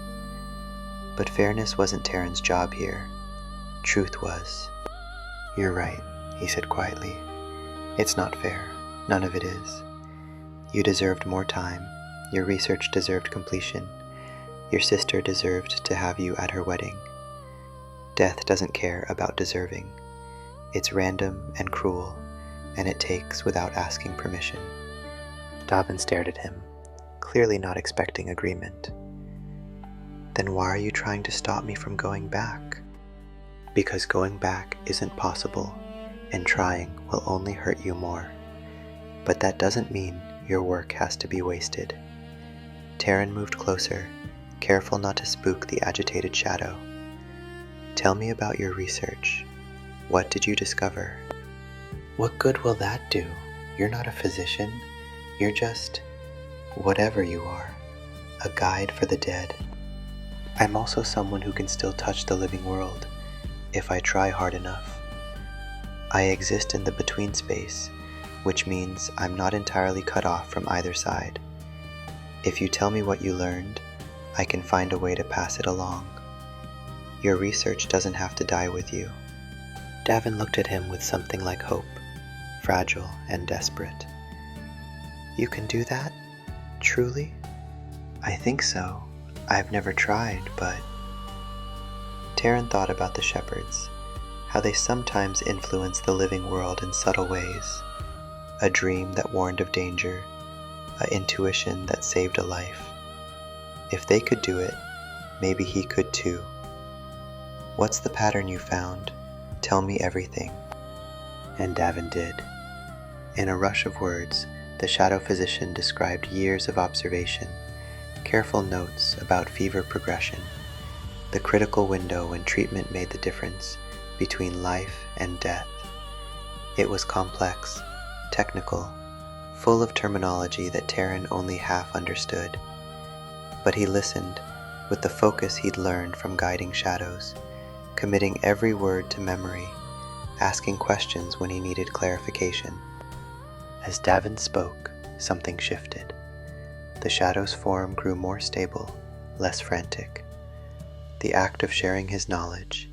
But fairness wasn't Taren's job here. Truth was. "You're right," he said quietly. "It's not fair. None of it is. You deserved more time. Your research deserved completion. Your sister deserved to have you at her wedding. Death doesn't care about deserving. It's random and cruel, and it takes without asking permission." Davin stared at him, clearly not expecting agreement. "Then why are you trying to stop me from going back?" "Because going back isn't possible, and trying will only hurt you more. But that doesn't mean your work has to be wasted." Taren moved closer, careful not to spook the agitated shadow. "Tell me about your research. What did you discover?" "What good will that do? You're not a physician. You're just, whatever you are, a guide for the dead. I'm also someone who can still touch the living world, if I try hard enough. I exist in the between space, which means I'm not entirely cut off from either side. If you tell me what you learned, I can find a way to pass it along. Your research doesn't have to die with you." Davin looked at him with something like hope, fragile and desperate. "You can do that? Truly?" "I think so. I've never tried, but..." Taren thought about the shepherds, how they sometimes influence the living world in subtle ways. A dream that warned of danger, an intuition that saved a life. If they could do it, maybe he could too. "What's the pattern you found? Tell me everything." And Davin did. In a rush of words, the shadow physician described years of observation, careful notes about fever progression, the critical window when treatment made the difference between life and death. It was complex, technical, full of terminology that Taren only half understood. But he listened with the focus he'd learned from guiding shadows, committing every word to memory, asking questions when he needed clarification. As Davin spoke, something shifted. The shadow's form grew more stable, less frantic. The act of sharing his knowledge,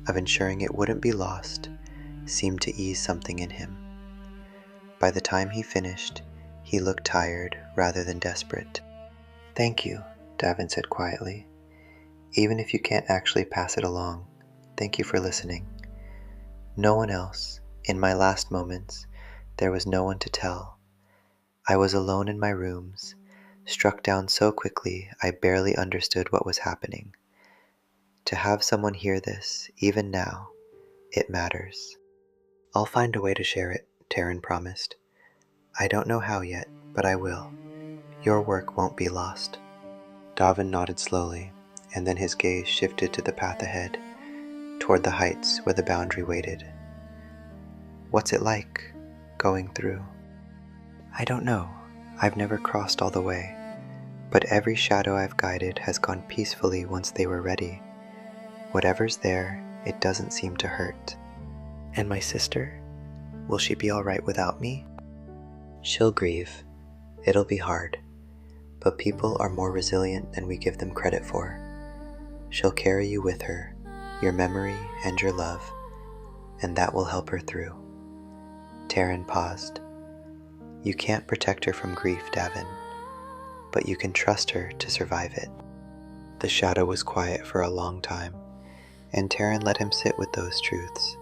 of ensuring it wouldn't be lost, seemed to ease something in him. By the time he finished, he looked tired rather than desperate. "Thank you," Davin said quietly. "Even if you can't actually pass it along, thank you for listening. No one else, in my last moments, there was no one to tell. I was alone in my rooms, struck down so quickly I barely understood what was happening. To have someone hear this, even now, it matters." "I'll find a way to share it," Taren promised. "I don't know how yet, but I will. Your work won't be lost." Davin nodded slowly, and then his gaze shifted to the path ahead, toward the heights where the boundary waited. "What's it like, going through?" "I don't know. I've never crossed all the way. But every shadow I've guided has gone peacefully once they were ready. Whatever's there, it doesn't seem to hurt." "And my sister? Will she be all right without me?" "She'll grieve. It'll be hard. But people are more resilient than we give them credit for. She'll carry you with her, your memory and your love, and that will help her through." Taren paused. "You can't protect her from grief, Davin, but you can trust her to survive it." The shadow was quiet for a long time, and Taren let him sit with those truths.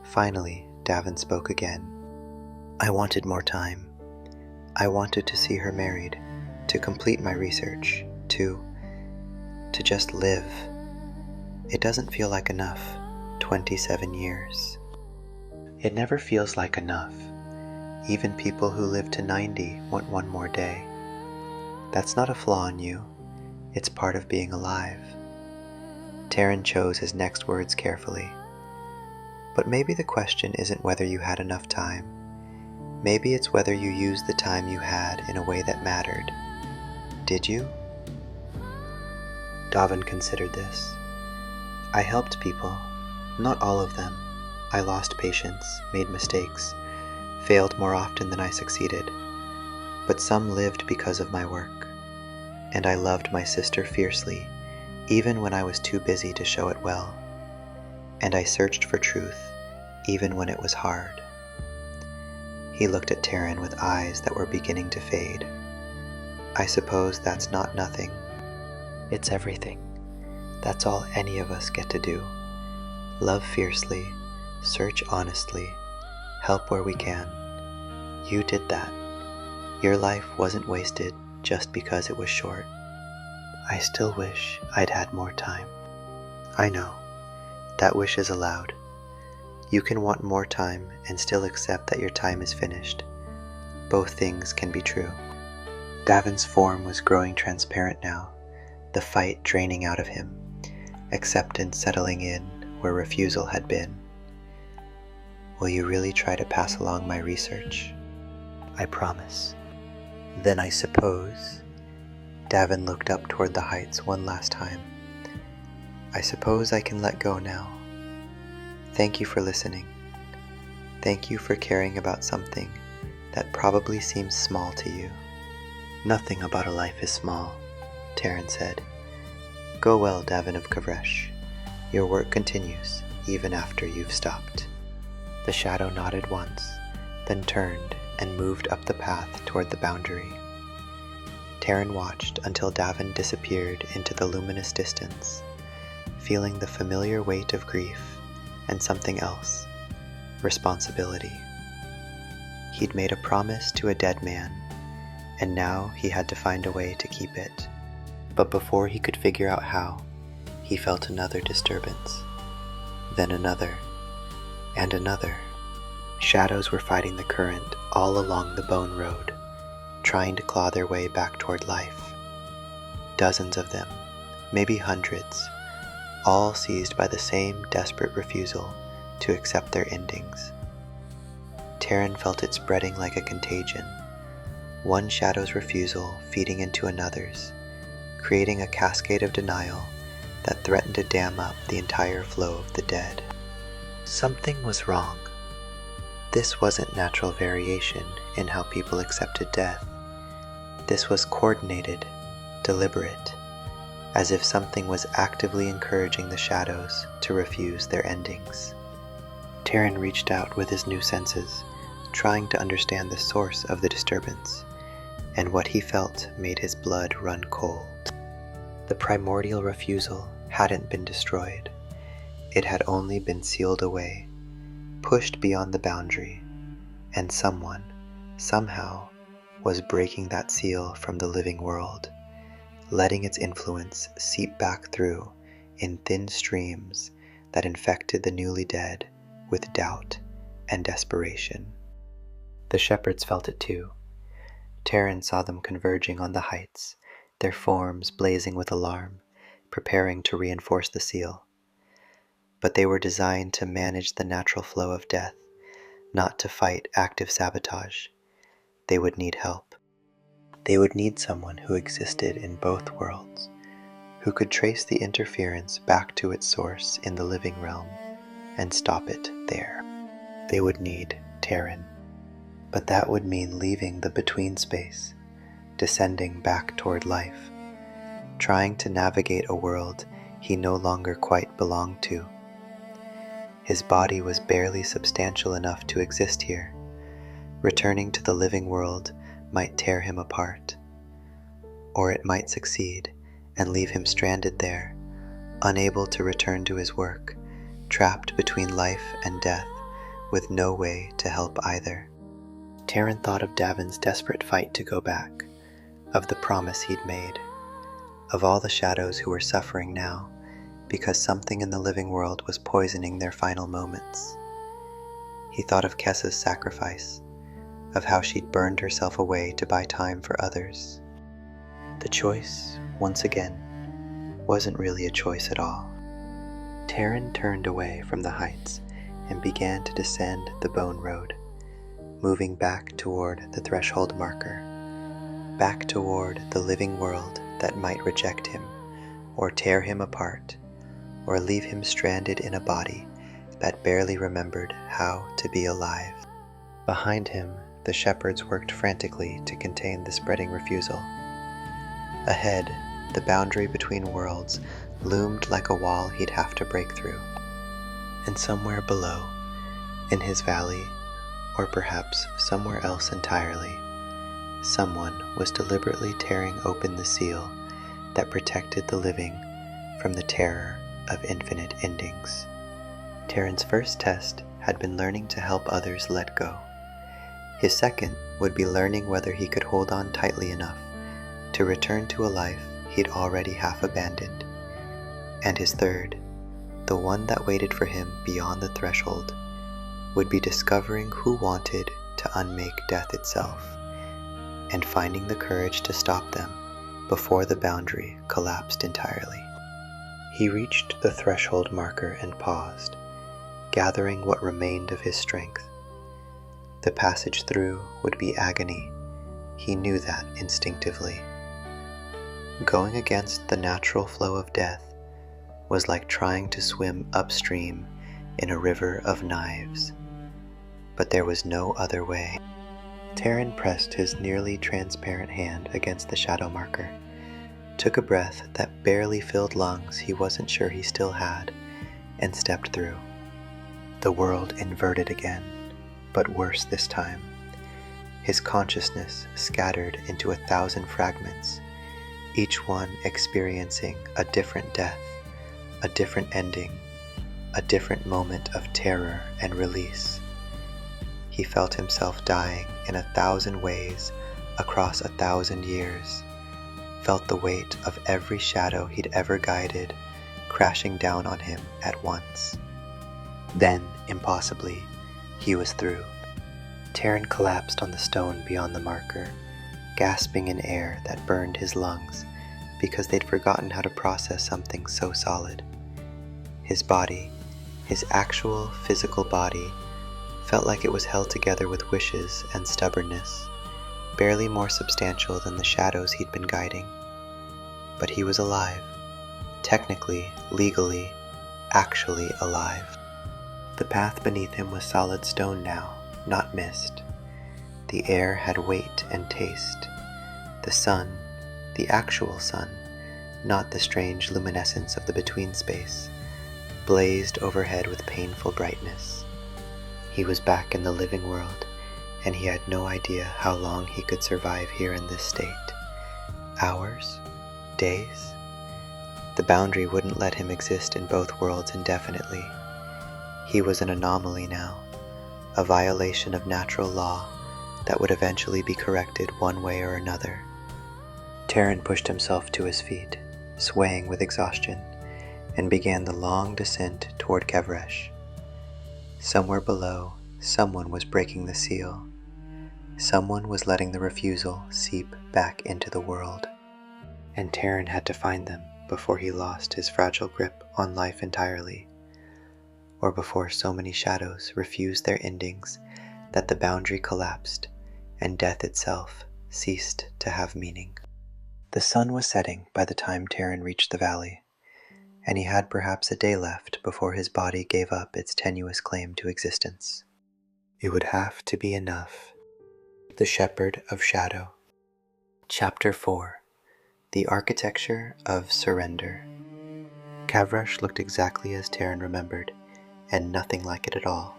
Finally, Davin spoke again. "I wanted more time. I wanted to see her married, to complete my research, to just live. It doesn't feel like enough, 27 years. It never feels like enough. Even people who live to 90 want one more day. That's not a flaw in you. It's part of being alive." Taren chose his next words carefully. "But maybe the question isn't whether you had enough time. Maybe it's whether you used the time you had in a way that mattered. Did you?" Davin considered this. I helped people, not all of them. I lost patience, made mistakes, failed more often than I succeeded. But some lived because of my work. And I loved my sister fiercely, even when I was too busy to show it well. And I searched for truth, even when it was hard. He looked at Taren with eyes that were beginning to fade. I suppose that's not nothing. It's everything. That's all any of us get to do. Love fiercely, search honestly, help where we can. You did that. Your life wasn't wasted just because it was short. I still wish I'd had more time. I know. That wish is allowed. You can want more time and still accept that your time is finished. Both things can be true. Davin's form was growing transparent now, the fight draining out of him, acceptance settling in where refusal had been. Will you really try to pass along my research? I promise. Then I suppose... Davin looked up toward the heights one last time. I suppose I can let go now. Thank you for listening. Thank you for caring about something that probably seems small to you. Nothing about a life is small, Taren said. Go well, Davin of Kavresh. Your work continues, even after you've stopped. The shadow nodded once, then turned and moved up the path toward the boundary. Taren watched until Davin disappeared into the luminous distance, feeling the familiar weight of grief and something else, responsibility. He'd made a promise to a dead man, and now he had to find a way to keep it. But before he could figure out how, he felt another disturbance, then another, and another. Shadows were fighting the current all along the bone road, trying to claw their way back toward life. Dozens of them, maybe hundreds, all seized by the same desperate refusal to accept their endings. Taren felt it spreading like a contagion, one shadow's refusal feeding into another's, creating a cascade of denial that threatened to dam up the entire flow of the dead. Something was wrong. This wasn't natural variation in how people accepted death. This was coordinated, deliberate, as if something was actively encouraging the shadows to refuse their endings. Taren reached out with his new senses, trying to understand the source of the disturbance, and what he felt made his blood run cold. The primordial refusal hadn't been destroyed. It had only been sealed away, pushed beyond the boundary, and someone, somehow, was breaking that seal from the living world, letting its influence seep back through in thin streams that infected the newly dead with doubt and desperation. The shepherds felt it too. Taren saw them converging on the heights, their forms blazing with alarm, preparing to reinforce the seal. But they were designed to manage the natural flow of death, not to fight active sabotage. They would need help. They would need someone who existed in both worlds, who could trace the interference back to its source in the living realm and stop it there. They would need Taren. But that would mean leaving the between space, descending back toward life, trying to navigate a world he no longer quite belonged to. His body was barely substantial enough to exist here. Returning to the living world might tear him apart, or it might succeed and leave him stranded there, unable to return to his work, trapped between life and death, with no way to help either. Taren thought of Davin's desperate fight to go back, of the promise he'd made, of all the shadows who were suffering now because something in the living world was poisoning their final moments. He thought of Kessa's sacrifice, of how she'd burned herself away to buy time for others. The choice, once again, wasn't really a choice at all. Taren turned away from the heights and began to descend the bone road, moving back toward the threshold marker, back toward the living world that might reject him, or tear him apart, or leave him stranded in a body that barely remembered how to be alive. Behind him, the shepherds worked frantically to contain the spreading refusal. Ahead, the boundary between worlds loomed like a wall he'd have to break through. And somewhere below, in his valley, or perhaps somewhere else entirely, someone was deliberately tearing open the seal that protected the living from the terror of infinite endings. Taren's first test had been learning to help others let go. His second would be learning whether he could hold on tightly enough to return to a life he'd already half abandoned. And his third, the one that waited for him beyond the threshold, would be discovering who wanted to unmake death itself, and finding the courage to stop them before the boundary collapsed entirely. He reached the threshold marker and paused, gathering what remained of his strength. The passage through would be agony. He knew that instinctively. Going against the natural flow of death was like trying to swim upstream in a river of knives. But there was no other way. Taren pressed his nearly transparent hand against the shadow marker, took a breath that barely filled lungs he wasn't sure he still had, and stepped through. The world inverted again, but worse this time. His consciousness scattered into 1,000 fragments, each one experiencing a different death, a different ending, a different moment of terror and release. He felt himself dying in 1,000 ways across 1,000 years, felt the weight of every shadow he'd ever guided crashing down on him at once. Then, impossibly, he was through. Taren collapsed on the stone beyond the marker, gasping in air that burned his lungs because they'd forgotten how to process something so solid. His body, his actual physical body, felt like it was held together with wishes and stubbornness, barely more substantial than the shadows he'd been guiding. But he was alive, technically, legally, actually alive. The path beneath him was solid stone now, not mist. The air had weight and taste. The sun, the actual sun, not the strange luminescence of the between space, blazed overhead with painful brightness. He was back in the living world, and he had no idea how long he could survive here in this state. Hours? Days? The boundary wouldn't let him exist in both worlds indefinitely. He was an anomaly now, a violation of natural law that would eventually be corrected one way or another. Taren pushed himself to his feet, swaying with exhaustion, and began the long descent toward Kavresh. Somewhere below, someone was breaking the seal. Someone was letting the refusal seep back into the world. And Taren had to find them before he lost his fragile grip on life entirely, or before so many shadows refused their endings that the boundary collapsed and death itself ceased to have meaning. The sun was setting by the time Taren reached the valley, and he had perhaps a day left before his body gave up its tenuous claim to existence. It would have to be enough. The Shepherd of Shadow. Chapter 4. The Architecture of Surrender. Kavresh looked exactly as Taren remembered, and nothing like it at all.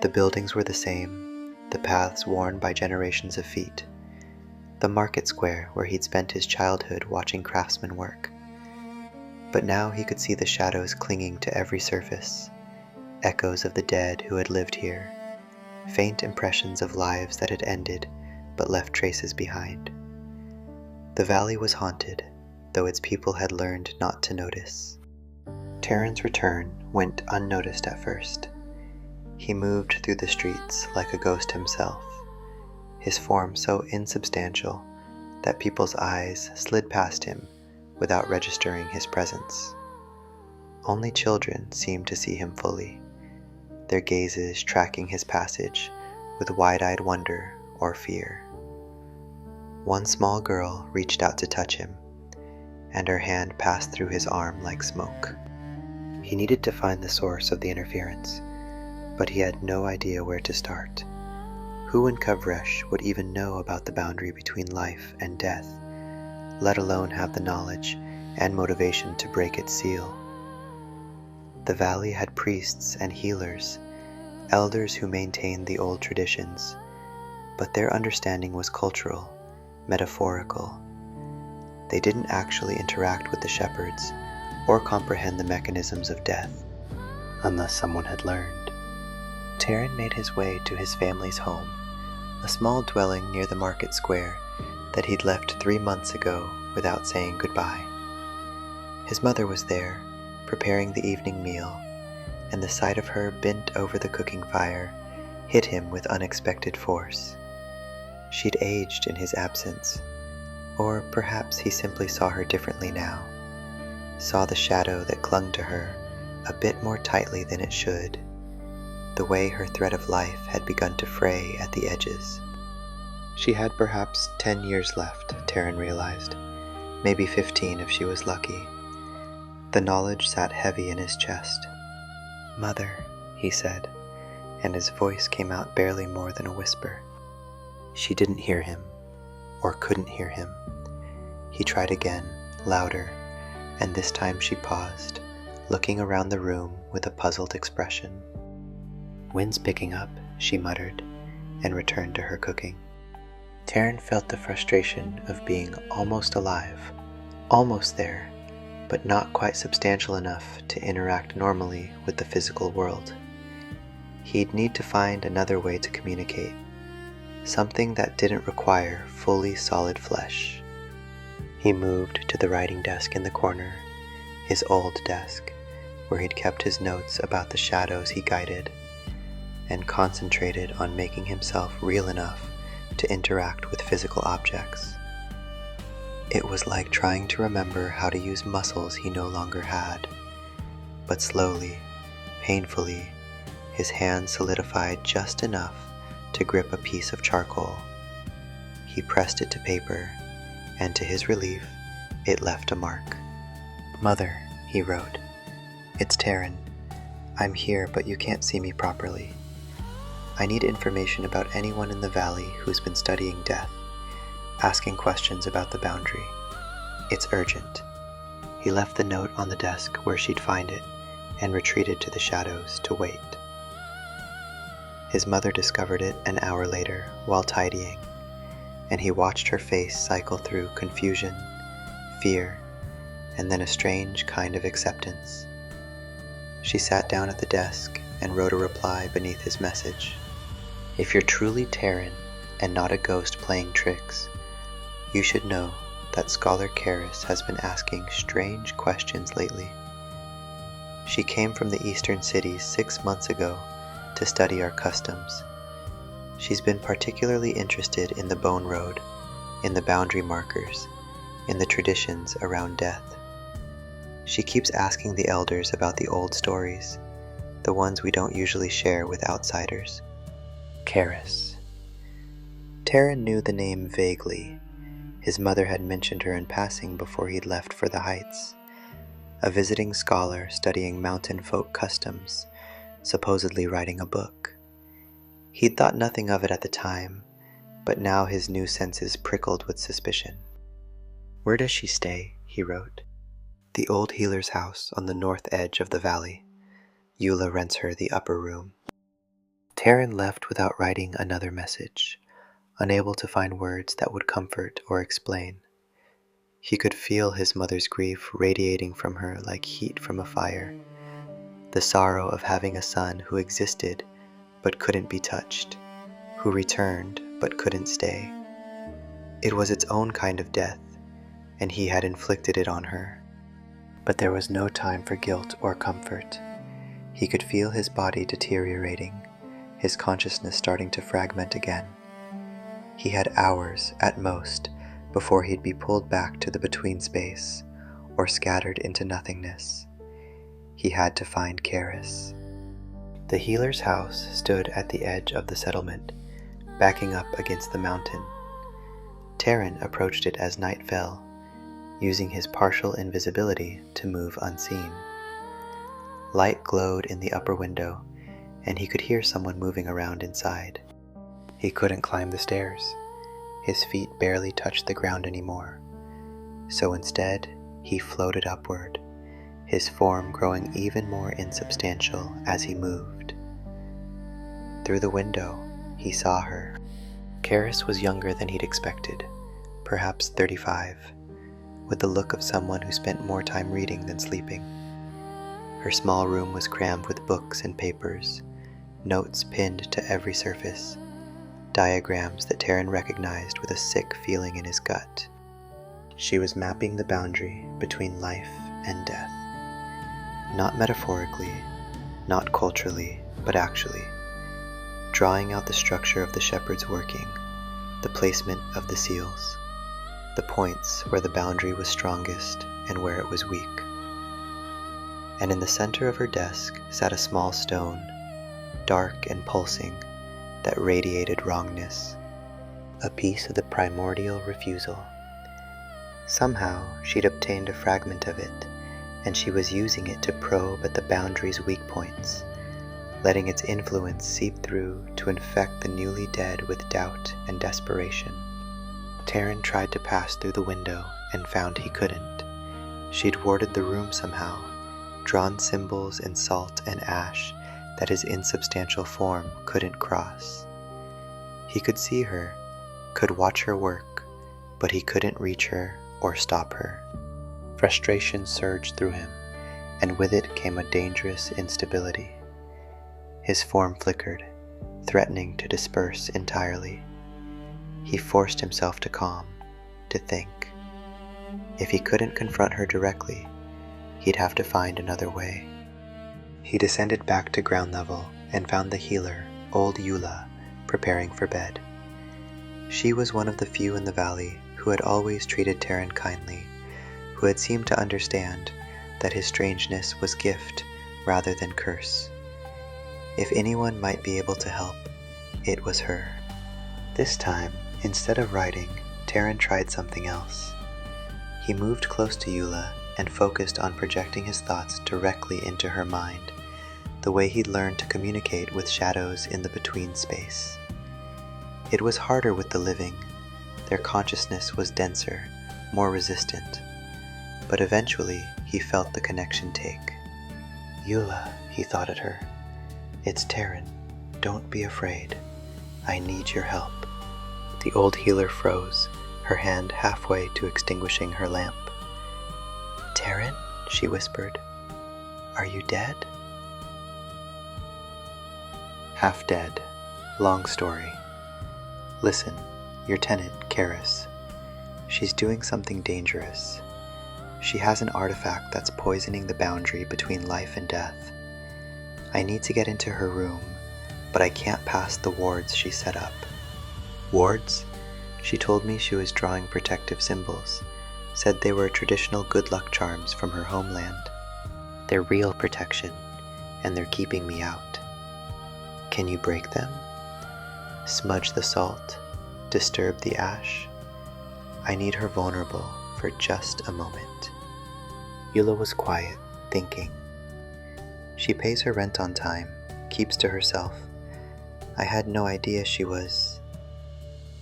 The buildings were the same, the paths worn by generations of feet, the market square where he'd spent his childhood watching craftsmen work. But now he could see the shadows clinging to every surface, echoes of the dead who had lived here, faint impressions of lives that had ended but left traces behind. The valley was haunted, though its people had learned not to notice. Taren's return went unnoticed at first. He moved through the streets like a ghost himself, his form so insubstantial that people's eyes slid past him without registering his presence. Only children seemed to see him fully, their gazes tracking his passage with wide-eyed wonder or fear. One small girl reached out to touch him, and her hand passed through his arm like smoke. He needed to find the source of the interference, but he had no idea where to start. Who in Kavresh would even know about the boundary between life and death, let alone have the knowledge and motivation to break its seal? The valley had priests and healers, elders who maintained the old traditions, but their understanding was cultural, metaphorical. They didn't actually interact with the shepherds or comprehend the mechanisms of death, unless someone had learned. Taren made his way to his family's home, a small dwelling near the market square that he'd left 3 months ago without saying goodbye. His mother was there, preparing the evening meal, and the sight of her bent over the cooking fire hit him with unexpected force. She'd aged in his absence, or perhaps he simply saw her differently now, saw the shadow that clung to her a bit more tightly than it should, the way her thread of life had begun to fray at the edges. She had perhaps 10 years left, Taren realized, maybe 15 if she was lucky. The knowledge sat heavy in his chest. "Mother," he said, and his voice came out barely more than a whisper. She didn't hear him, or couldn't hear him. He tried again, louder, and this time she paused, looking around the room with a puzzled expression. "Wind's picking up," she muttered, and returned to her cooking. Taren felt the frustration of being almost alive, almost there, but not quite substantial enough to interact normally with the physical world. He'd need to find another way to communicate, something that didn't require fully solid flesh. He moved to the writing desk in the corner, his old desk, where he'd kept his notes about the shadows he guided, and concentrated on making himself real enough to interact with physical objects. It was like trying to remember how to use muscles he no longer had. But slowly, painfully, his hand solidified just enough to grip a piece of charcoal. He pressed it to paper, and to his relief, it left a mark. "Mother," he wrote, "it's Taren. I'm here, but you can't see me properly. I need information about anyone in the valley who's been studying death, asking questions about the boundary. It's urgent." He left the note on the desk where she'd find it and retreated to the shadows to wait. His mother discovered it an hour later while tidying, and he watched her face cycle through confusion, fear, and then a strange kind of acceptance. She sat down at the desk and wrote a reply beneath his message. "If you're truly Taren and not a ghost playing tricks, you should know that Scholar Kavresh has been asking strange questions lately. She came from the eastern cities 6 months ago to study our customs. She's been particularly interested in the Bone Road, in the boundary markers, in the traditions around death. She keeps asking the elders about the old stories, the ones we don't usually share with outsiders." Kavresh. Taren knew the name vaguely. His mother had mentioned her in passing before he'd left for the heights. A visiting scholar studying mountain folk customs, supposedly writing a book. He'd thought nothing of it at the time, but now his new senses prickled with suspicion. "Where does she stay?" he wrote. "The old healer's house on the north edge of the valley. Eula rents her the upper room." Taren left without writing another message, unable to find words that would comfort or explain. He could feel his mother's grief radiating from her like heat from a fire, the sorrow of having a son who existed but couldn't be touched, who returned but couldn't stay. It was its own kind of death, and he had inflicted it on her. But there was no time for guilt or comfort. He could feel his body deteriorating, his consciousness starting to fragment again. He had hours, at most, before he'd be pulled back to the between space, or scattered into nothingness. He had to find Kavresh. The healer's house stood at the edge of the settlement, backing up against the mountain. Taren approached it as night fell, using his partial invisibility to move unseen. Light glowed in the upper window, and he could hear someone moving around inside. He couldn't climb the stairs. His feet barely touched the ground anymore. So instead, he floated upward, his form growing even more insubstantial as he moved. Through the window, he saw her. Kavresh was younger than he'd expected, perhaps 35, with the look of someone who spent more time reading than sleeping. Her small room was crammed with books and papers, notes pinned to every surface, diagrams that Taren recognized with a sick feeling in his gut. She was mapping the boundary between life and death. Not metaphorically, not culturally, but actually. Drawing out the structure of the shepherd's working, the placement of the seals, the points where the boundary was strongest and where it was weak. And in the center of her desk sat a small stone, dark and pulsing, that radiated wrongness, a piece of the primordial refusal. Somehow she'd obtained a fragment of it, and she was using it to probe at the boundary's weak points, letting its influence seep through to infect the newly dead with doubt and desperation. Taren tried to pass through the window and found he couldn't. She'd warded the room somehow, drawn symbols in salt and ash that his insubstantial form couldn't cross. He could see her, could watch her work, but he couldn't reach her or stop her. Frustration surged through him, and with it came a dangerous instability. His form flickered, threatening to disperse entirely. He forced himself to calm, to think. If he couldn't confront her directly, he'd have to find another way. He descended back to ground level and found the healer, old Eula, preparing for bed. She was one of the few in the valley who had always treated Taren kindly, who had seemed to understand that his strangeness was gift rather than curse. If anyone might be able to help, it was her. This time, instead of writing, Taren tried something else. He moved close to Eula and focused on projecting his thoughts directly into her mind, the way he'd learned to communicate with shadows in the between space. It was harder with the living. Their consciousness was denser, more resistant. But eventually, he felt the connection take. Eula, he thought at her. It's Taren. Don't be afraid. I need your help. The old healer froze, her hand halfway to extinguishing her lamp. Taren, she whispered. Are you dead? Half dead. Long story. Listen, your tenant, Kavresh. She's doing something dangerous. She has an artifact that's poisoning the boundary between life and death. I need to get into her room, but I can't pass the wards she set up. Wards? She told me she was drawing protective symbols, said they were traditional good luck charms from her homeland. They're real protection, and they're keeping me out. Can you break them? Smudge the salt, disturb the ash? I need her vulnerable for just a moment. Eula was quiet, thinking. She pays her rent on time, keeps to herself. I had no idea she was...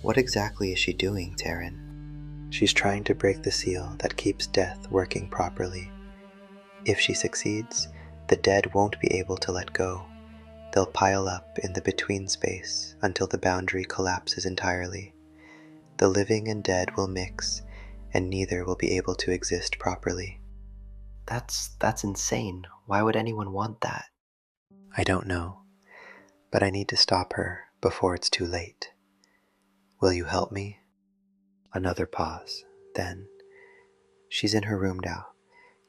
What exactly is she doing, Taren? She's trying to break the seal that keeps death working properly. If she succeeds, the dead won't be able to let go. They'll pile up in the between space until the boundary collapses entirely. The living and dead will mix, and neither will be able to exist properly. That's insane. Why would anyone want that? I don't know, but I need to stop her before it's too late. Will you help me? Another pause. Then, she's in her room now.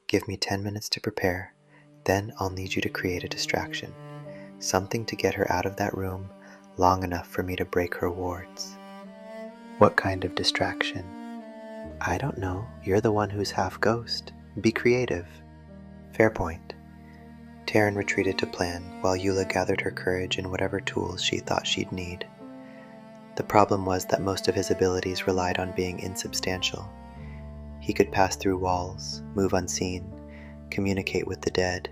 Give me 10 minutes to prepare, then I'll need you to create a distraction. Something to get her out of that room long enough for me to break her wards. What kind of distraction? I don't know. You're the one who's half ghost. Be creative. Fair point. Taren retreated to plan while Eula gathered her courage and whatever tools she thought she'd need. The problem was that most of his abilities relied on being insubstantial. He could pass through walls, move unseen, communicate with the dead.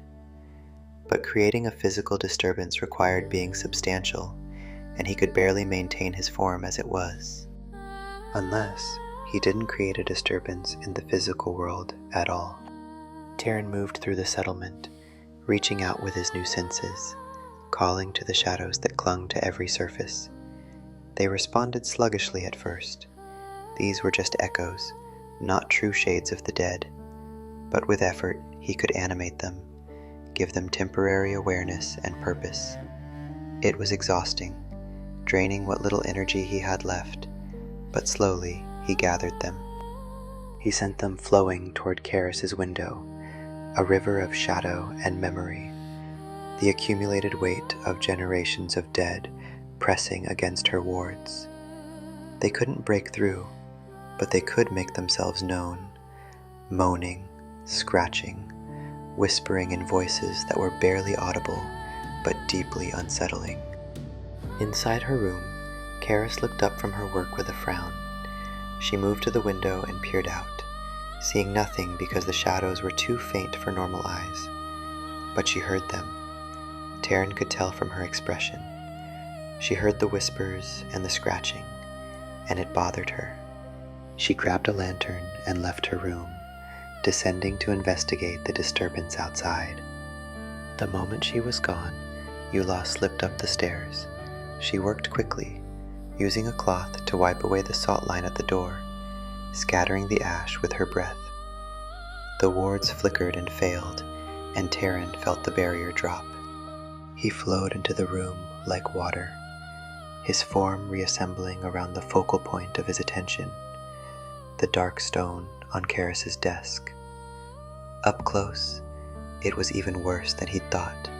But creating a physical disturbance required being substantial, and he could barely maintain his form as it was. Unless he didn't create a disturbance in the physical world at all. Taren moved through the settlement, reaching out with his new senses, calling to the shadows that clung to every surface. They responded sluggishly at first. These were just echoes, not true shades of the dead, but with effort he could animate them, give them temporary awareness and purpose. It was exhausting, draining what little energy he had left, but slowly he gathered them. He sent them flowing toward Kavre's window, a river of shadow and memory, the accumulated weight of generations of dead pressing against her wards. They couldn't break through, but they could make themselves known, moaning, scratching, whispering in voices that were barely audible but deeply unsettling. Inside her room, Kavresh looked up from her work with a frown. She moved to the window and peered out, seeing nothing because the shadows were too faint for normal eyes. But she heard them. Taren could tell from her expression. She heard the whispers and the scratching, and it bothered her. She grabbed a lantern and left her room, descending to investigate the disturbance outside. The moment she was gone, Eula slipped up the stairs. She worked quickly, using a cloth to wipe away the salt line at the door, scattering the ash with her breath. The wards flickered and failed, and Taren felt the barrier drop. He flowed into the room like water, his form reassembling around the focal point of his attention, the dark stone on Kavre's desk. Up close, it was even worse than he'd thought.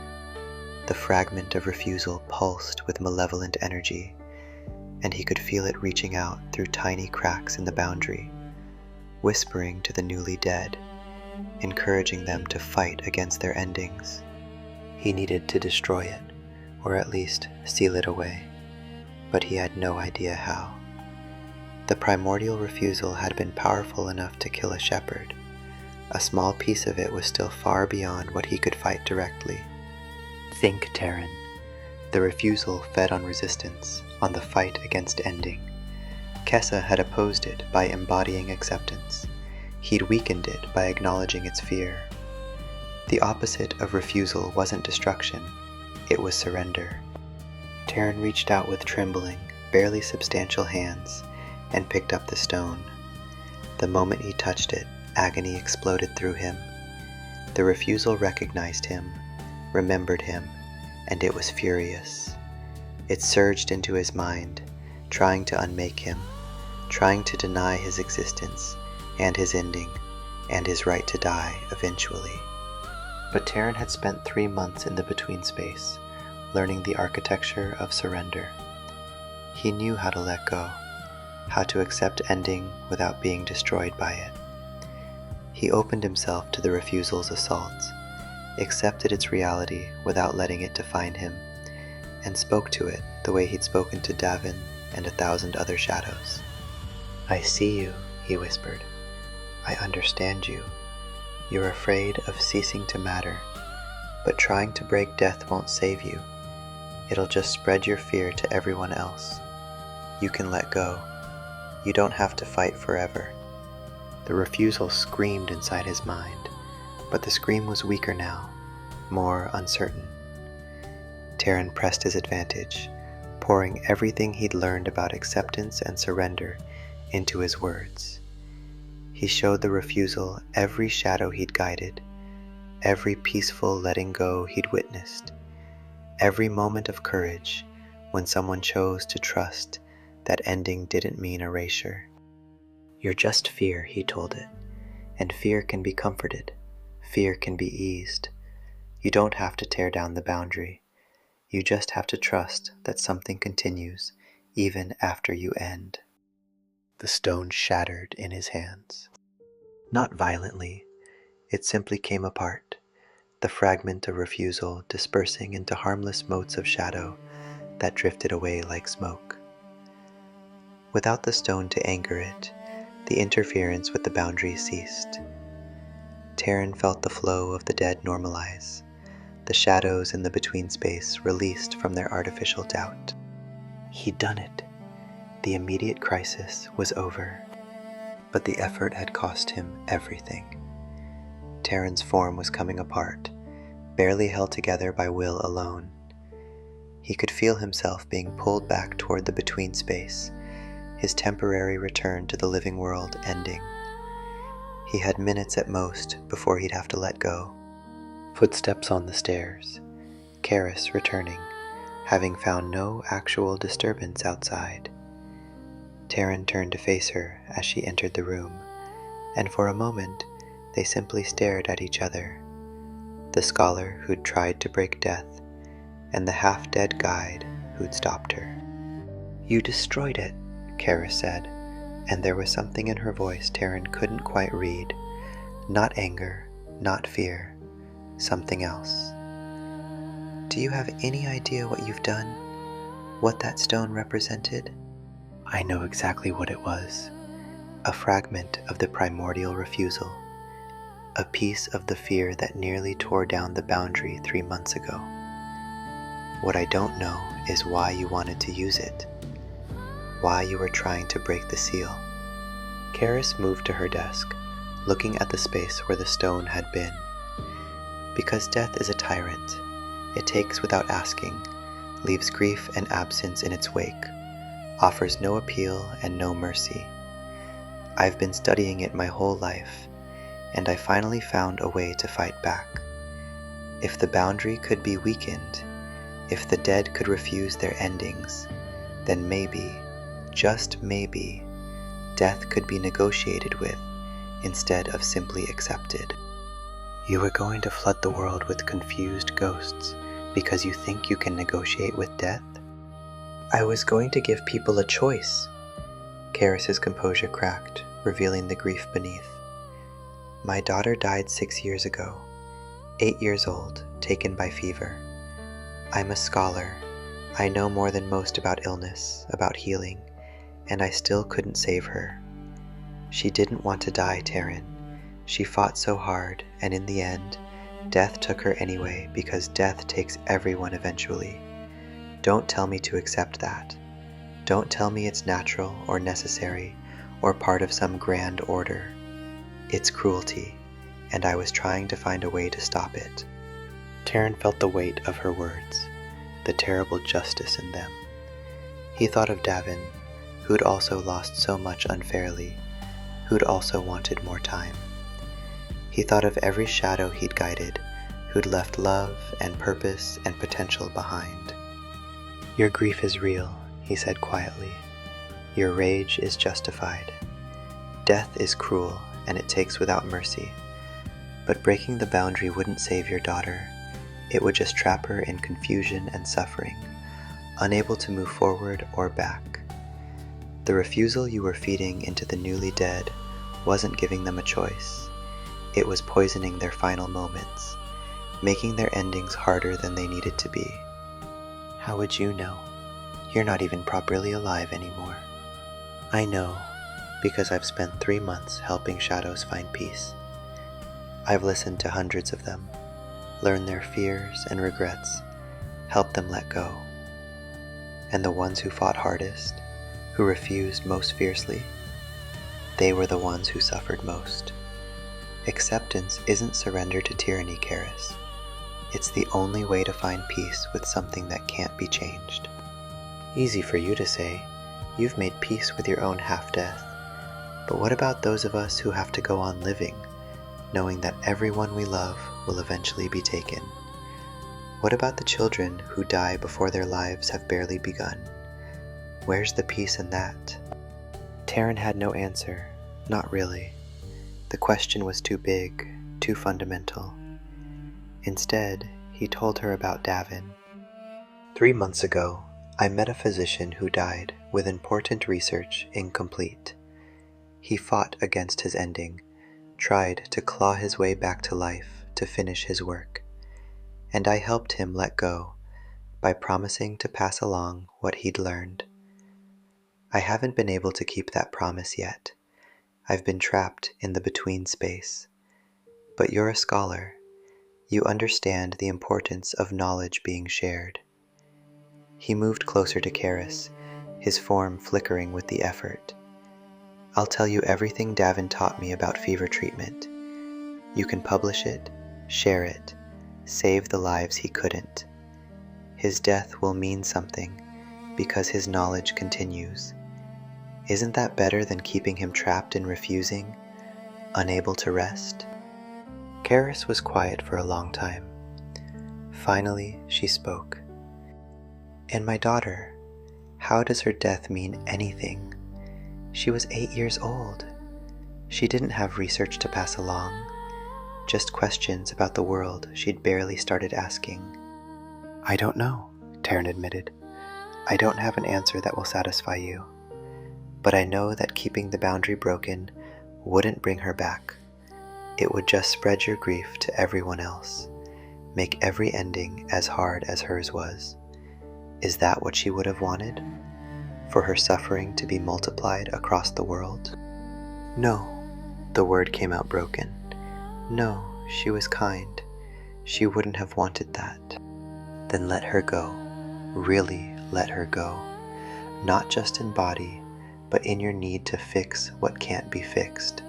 The fragment of refusal pulsed with malevolent energy, and he could feel it reaching out through tiny cracks in the boundary, whispering to the newly dead, encouraging them to fight against their endings. He needed to destroy it, or at least seal it away, but he had no idea how. The primordial refusal had been powerful enough to kill a shepherd. A small piece of it was still far beyond what he could fight directly. Think, Taren. The refusal fed on resistance, on the fight against ending. Kessa had opposed it by embodying acceptance. He'd weakened it by acknowledging its fear. The opposite of refusal wasn't destruction, it was surrender. Taren reached out with trembling, barely substantial hands and picked up the stone. The moment he touched it, agony exploded through him. The refusal recognized him, remembered him, and it was furious. It surged into his mind, trying to unmake him, trying to deny his existence and his ending, and his right to die eventually. But Taren had spent 3 months in the between space, learning the architecture of surrender. He knew how to let go, how to accept ending without being destroyed by it. He opened himself to the refusal's assaults, accepted its reality without letting it define him, and spoke to it the way he'd spoken to Davin and 1,000 other shadows. "I see you," he whispered. "I understand you. You're afraid of ceasing to matter, but trying to break death won't save you. It'll just spread your fear to everyone else. You can let go. You don't have to fight forever." The refusal screamed inside his mind, but the scream was weaker now, more uncertain. Taren pressed his advantage, pouring everything he'd learned about acceptance and surrender into his words. He showed the refusal every shadow he'd guided, every peaceful letting go he'd witnessed, every moment of courage when someone chose to trust that ending didn't mean erasure. "You're just fear," he told it, "and fear can be comforted. Fear can be eased. You don't have to tear down the boundary. You just have to trust that something continues even after you end." The stone shattered in his hands. Not violently, it simply came apart, the fragment of refusal dispersing into harmless motes of shadow that drifted away like smoke. Without the stone to anchor it, the interference with the boundary ceased. Taren felt the flow of the dead normalize, the shadows in the between space released from their artificial doubt. He'd done it. The immediate crisis was over, but the effort had cost him everything. Taren's form was coming apart, barely held together by will alone. He could feel himself being pulled back toward the between space, his temporary return to the living world ending. He had minutes at most before he'd have to let go. Footsteps on the stairs, Kavresh returning, having found no actual disturbance outside. Taren turned to face her as she entered the room, and for a moment they simply stared at each other. The scholar who'd tried to break death, and the half-dead guide who'd stopped her. "You destroyed it," Kavresh said, and there was something in her voice Taren couldn't quite read. Not anger, not fear, something else. "Do you have any idea what you've done? What that stone represented?" "I know exactly what it was. A fragment of the primordial refusal. A piece of the fear that nearly tore down the boundary 3 months ago. What I don't know is why you wanted to use it. Why you were trying to break the seal." Kavresh moved to her desk, looking at the space where the stone had been. "Because death is a tyrant. It takes without asking, leaves grief and absence in its wake, offers no appeal and no mercy. I've been studying it my whole life, and I finally found a way to fight back. If the boundary could be weakened, if the dead could refuse their endings, then maybe, just maybe, death could be negotiated with instead of simply accepted. You were going to flood the world with confused ghosts because you think you can negotiate with death?" "I was going to give people a choice." Karis's composure cracked, revealing the grief beneath. "My daughter died 6 years ago, 8 years old, taken by fever. I'm a scholar. I know more than most about illness, about healing, and I still couldn't save her. She didn't want to die, Taren. She fought so hard, and in the end, death took her anyway because death takes everyone eventually. Don't tell me to accept that. Don't tell me it's natural or necessary or part of some grand order. It's cruelty, and I was trying to find a way to stop it." Taren felt the weight of her words, the terrible justice in them. He thought of Davin, who'd also lost so much unfairly, who'd also wanted more time. He thought of every shadow he'd guided, who'd left love and purpose and potential behind. "Your grief is real," he said quietly. "Your rage is justified. Death is cruel, and it takes without mercy. But breaking the boundary wouldn't save your daughter. It would just trap her in confusion and suffering, unable to move forward or back. The refusal you were feeding into the newly dead wasn't giving them a choice. It was poisoning their final moments, making their endings harder than they needed to be. How would you know? You're not even properly alive anymore." "I know, because I've spent 3 months helping shadows find peace. I've listened to hundreds of them, learned their fears and regrets, helped them let go. And the ones who fought hardest, who refused most fiercely, they were the ones who suffered most. Acceptance isn't surrender to tyranny, Kavresh. It's the only way to find peace with something that can't be changed." "Easy for you to say. You've made peace with your own half-death. But what about those of us who have to go on living, knowing that everyone we love will eventually be taken? What about the children who die before their lives have barely begun? Where's the peace in that?" Taren had no answer, not really. The question was too big, too fundamental. Instead, he told her about Davin. 3 months ago, I met a physician who died with important research incomplete. He fought against his ending, tried to claw his way back to life to finish his work. And I helped him let go by promising to pass along what he'd learned. I haven't been able to keep that promise yet, I've been trapped in the between space. But you're a scholar. You understand the importance of knowledge being shared. He moved closer to Karis, his form flickering with the effort. I'll tell you everything Davin taught me about fever treatment. You can publish it, share it, save the lives he couldn't. His death will mean something because his knowledge continues. Isn't that better than keeping him trapped and refusing, unable to rest? Karis was quiet for a long time. Finally, she spoke. And my daughter, how does her death mean anything? She was 8 years old. She didn't have research to pass along, just questions about the world she'd barely started asking. I don't know, Taren admitted. I don't have an answer that will satisfy you. But I know that keeping the boundary broken wouldn't bring her back. It would just spread your grief to everyone else, make every ending as hard as hers was. Is that what she would have wanted? For her suffering to be multiplied across the world? No, the word came out broken. No, she was kind. She wouldn't have wanted that. Then let her go. Really let her go. Not just in body, but in your need to fix what can't be fixed.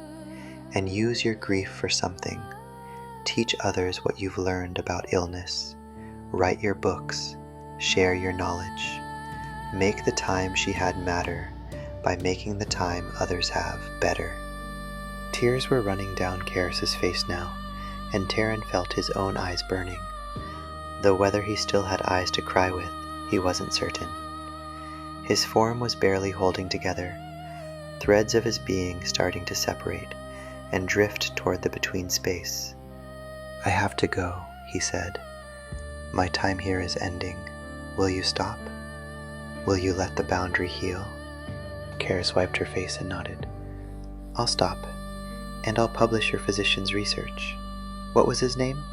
And use your grief for something. Teach others what you've learned about illness. Write your books. Share your knowledge. Make the time she had matter by making the time others have better. Tears were running down Karis's face now, and Taren felt his own eyes burning. Though whether he still had eyes to cry with, he wasn't certain. His form was barely holding together, threads of his being starting to separate and drift toward the between space. I have to go, he said. My time here is ending. Will you stop? Will you let the boundary heal? Karis wiped her face and nodded. I'll stop, and I'll publish your physician's research. What was his name?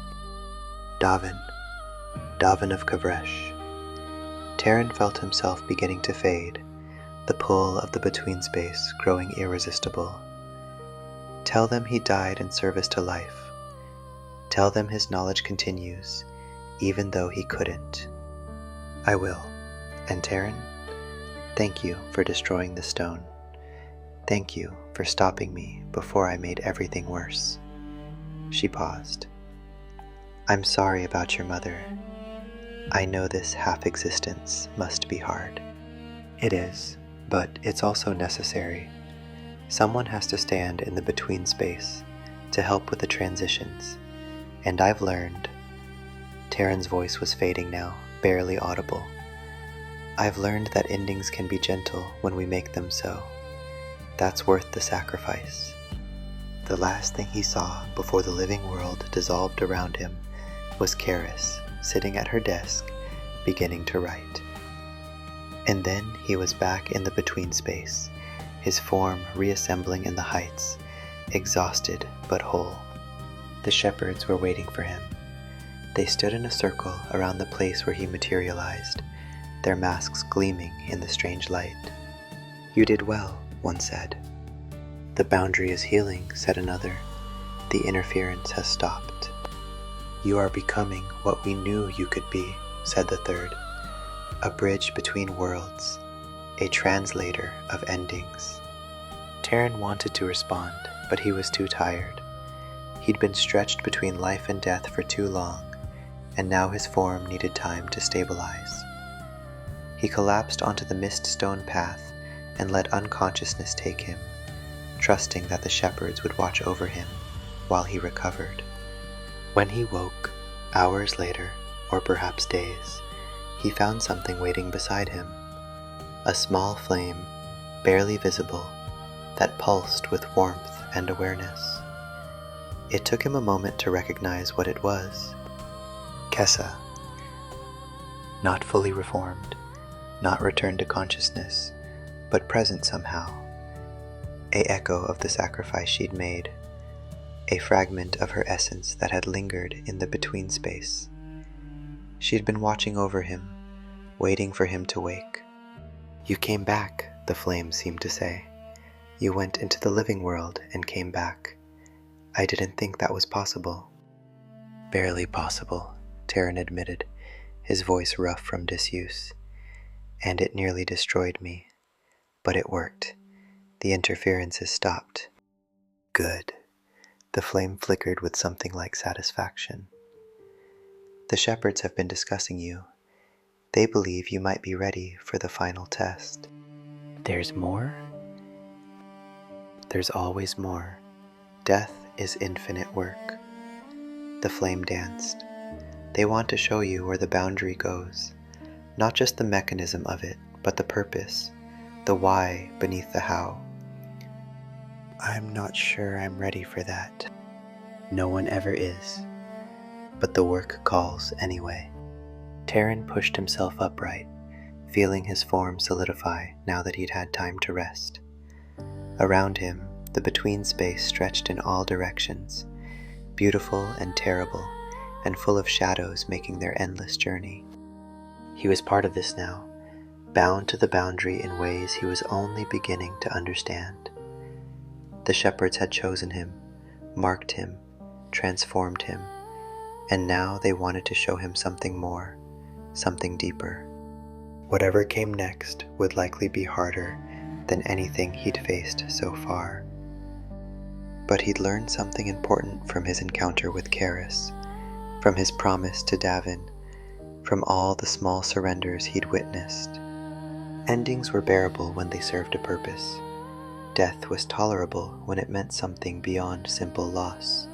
Davin. Davin of Kavresh. Taren felt himself beginning to fade, the pull of the between space growing irresistible. Tell them he died in service to life. Tell them his knowledge continues, even though he couldn't. I will. And Taren, thank you for destroying the stone. Thank you for stopping me before I made everything worse. She paused. I'm sorry about your mother. I know this half-existence must be hard. It is, but it's also necessary. Someone has to stand in the between space to help with the transitions. And I've learned. Taren's voice was fading now, barely audible. I've learned that endings can be gentle when we make them so. That's worth the sacrifice. The last thing he saw before the living world dissolved around him was Karis sitting at her desk, beginning to write. And then he was back in the between space, his form reassembling in the heights, exhausted but whole. The shepherds were waiting for him. They stood in a circle around the place where he materialized, their masks gleaming in the strange light. You did well, one said. The boundary is healing, said another. The interference has stopped. You are becoming what we knew you could be, said the third. A bridge between worlds, a translator of endings. Taren wanted to respond, but he was too tired. He'd been stretched between life and death for too long, and now his form needed time to stabilize. He collapsed onto the mist stone path and let unconsciousness take him, trusting that the shepherds would watch over him while he recovered. When he woke, hours later, or perhaps days, he found something waiting beside him. A small flame, barely visible, that pulsed with warmth and awareness. It took him a moment to recognize what it was. Kessa. Not fully reformed, not returned to consciousness, but present somehow. A echo of the sacrifice she'd made, a fragment of her essence that had lingered in the between space. She'd been watching over him, waiting for him to wake. You came back, the flame seemed to say. You went into the living world and came back. I didn't think that was possible." "Barely possible," Taren admitted, his voice rough from disuse. "And it nearly destroyed me. But it worked. The interferences stopped." "Good." The flame flickered with something like satisfaction. "The shepherds have been discussing you. They believe you might be ready for the final test." "There's more?" "There's always more. Death is infinite work." The flame danced. "They want to show you where the boundary goes. Not just the mechanism of it, but the purpose, the why beneath the how." "I'm not sure I'm ready for that." "No one ever is. But the work calls anyway." Taren pushed himself upright, feeling his form solidify now that he'd had time to rest. Around him, the between space stretched in all directions, beautiful and terrible, and full of shadows making their endless journey. He was part of this now, bound to the boundary in ways he was only beginning to understand. The shepherds had chosen him, marked him, transformed him, and now they wanted to show him something more, something deeper. Whatever came next would likely be harder than anything he'd faced so far. But he'd learned something important from his encounter with Kavresh, from his promise to Davin, from all the small surrenders he'd witnessed. Endings were bearable when they served a purpose. Death was tolerable when it meant something beyond simple loss.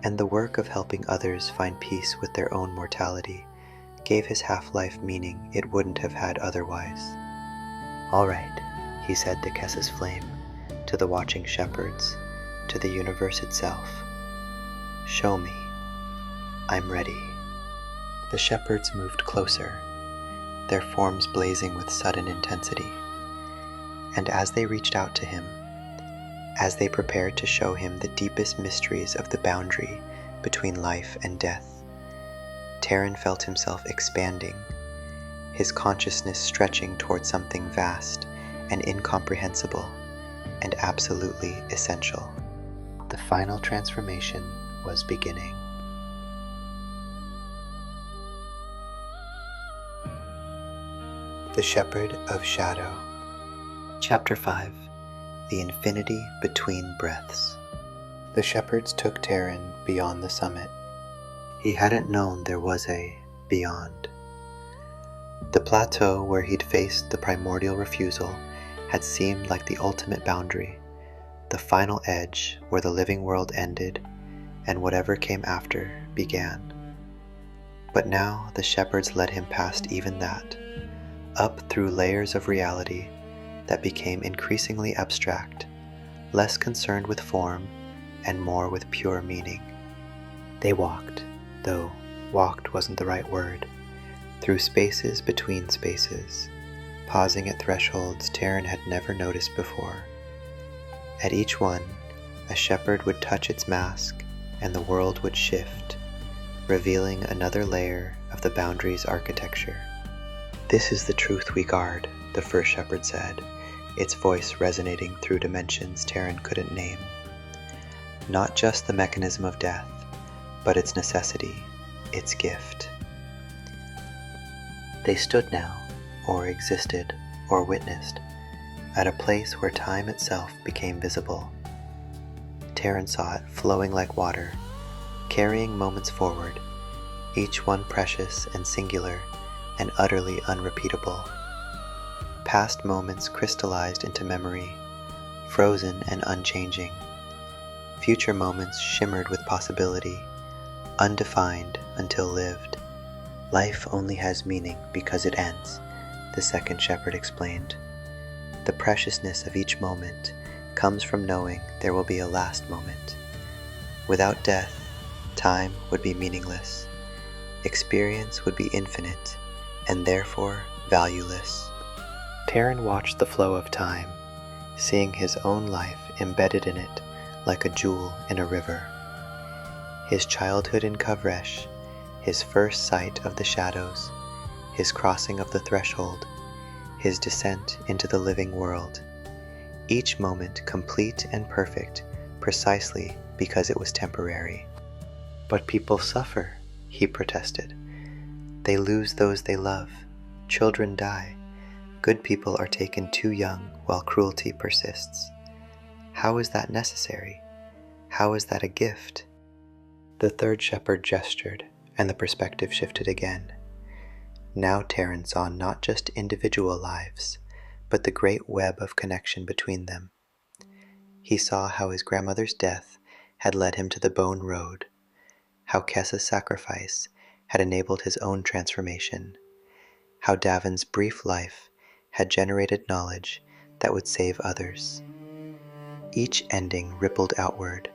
And the work of helping others find peace with their own mortality gave his half-life meaning it wouldn't have had otherwise. "All right," he said to Kessa's flame, to the watching shepherds, to the universe itself. "Show me. I'm ready." The shepherds moved closer, their forms blazing with sudden intensity. And as they reached out to him, as they prepared to show him the deepest mysteries of the boundary between life and death, Taren felt himself expanding, his consciousness stretching toward something vast and incomprehensible and absolutely essential. The final transformation was beginning. The Shepherd of Shadow. Chapter 5. The Infinity Between Breaths. The shepherds took Taren beyond the summit. He hadn't known there was a beyond. The plateau where he'd faced the primordial refusal had seemed like the ultimate boundary, the final edge where the living world ended and whatever came after began. But now the shepherds led him past even that, up through layers of reality that became increasingly abstract, less concerned with form and more with pure meaning. They walked, though walked wasn't the right word, through spaces between spaces, pausing at thresholds Taren had never noticed before. At each one, a shepherd would touch its mask and the world would shift, revealing another layer of the boundary's architecture. "This is the truth we guard," the first shepherd said, its voice resonating through dimensions Taren couldn't name. "Not just the mechanism of death, but its necessity, its gift." They stood now, or existed, or witnessed, at a place where time itself became visible. Taren saw it flowing like water, carrying moments forward, each one precious and singular and utterly unrepeatable. Past moments crystallized into memory, frozen and unchanging. Future moments shimmered with possibility, undefined until lived. "Life only has meaning because it ends," the second shepherd explained. "The preciousness of each moment comes from knowing there will be a last moment. Without death, time would be meaningless. Experience would be infinite, and therefore valueless." Taren watched the flow of time, seeing his own life embedded in it like a jewel in a river. His childhood in Kavresh, his first sight of the shadows, his crossing of the threshold, his descent into the living world. each moment complete and perfect precisely because it was temporary. "But people suffer," he protested. "They lose those they love. Children die. Good people are taken too young while cruelty persists. How is that necessary? How is that a gift?" The third shepherd gestured, and the perspective shifted again. Now Taren saw not just individual lives, but the great web of connection between them. He saw how his grandmother's death had led him to the Bone Road, how Kessa's sacrifice had enabled his own transformation, how Davin's brief life had generated knowledge that would save others. Each ending rippled outward,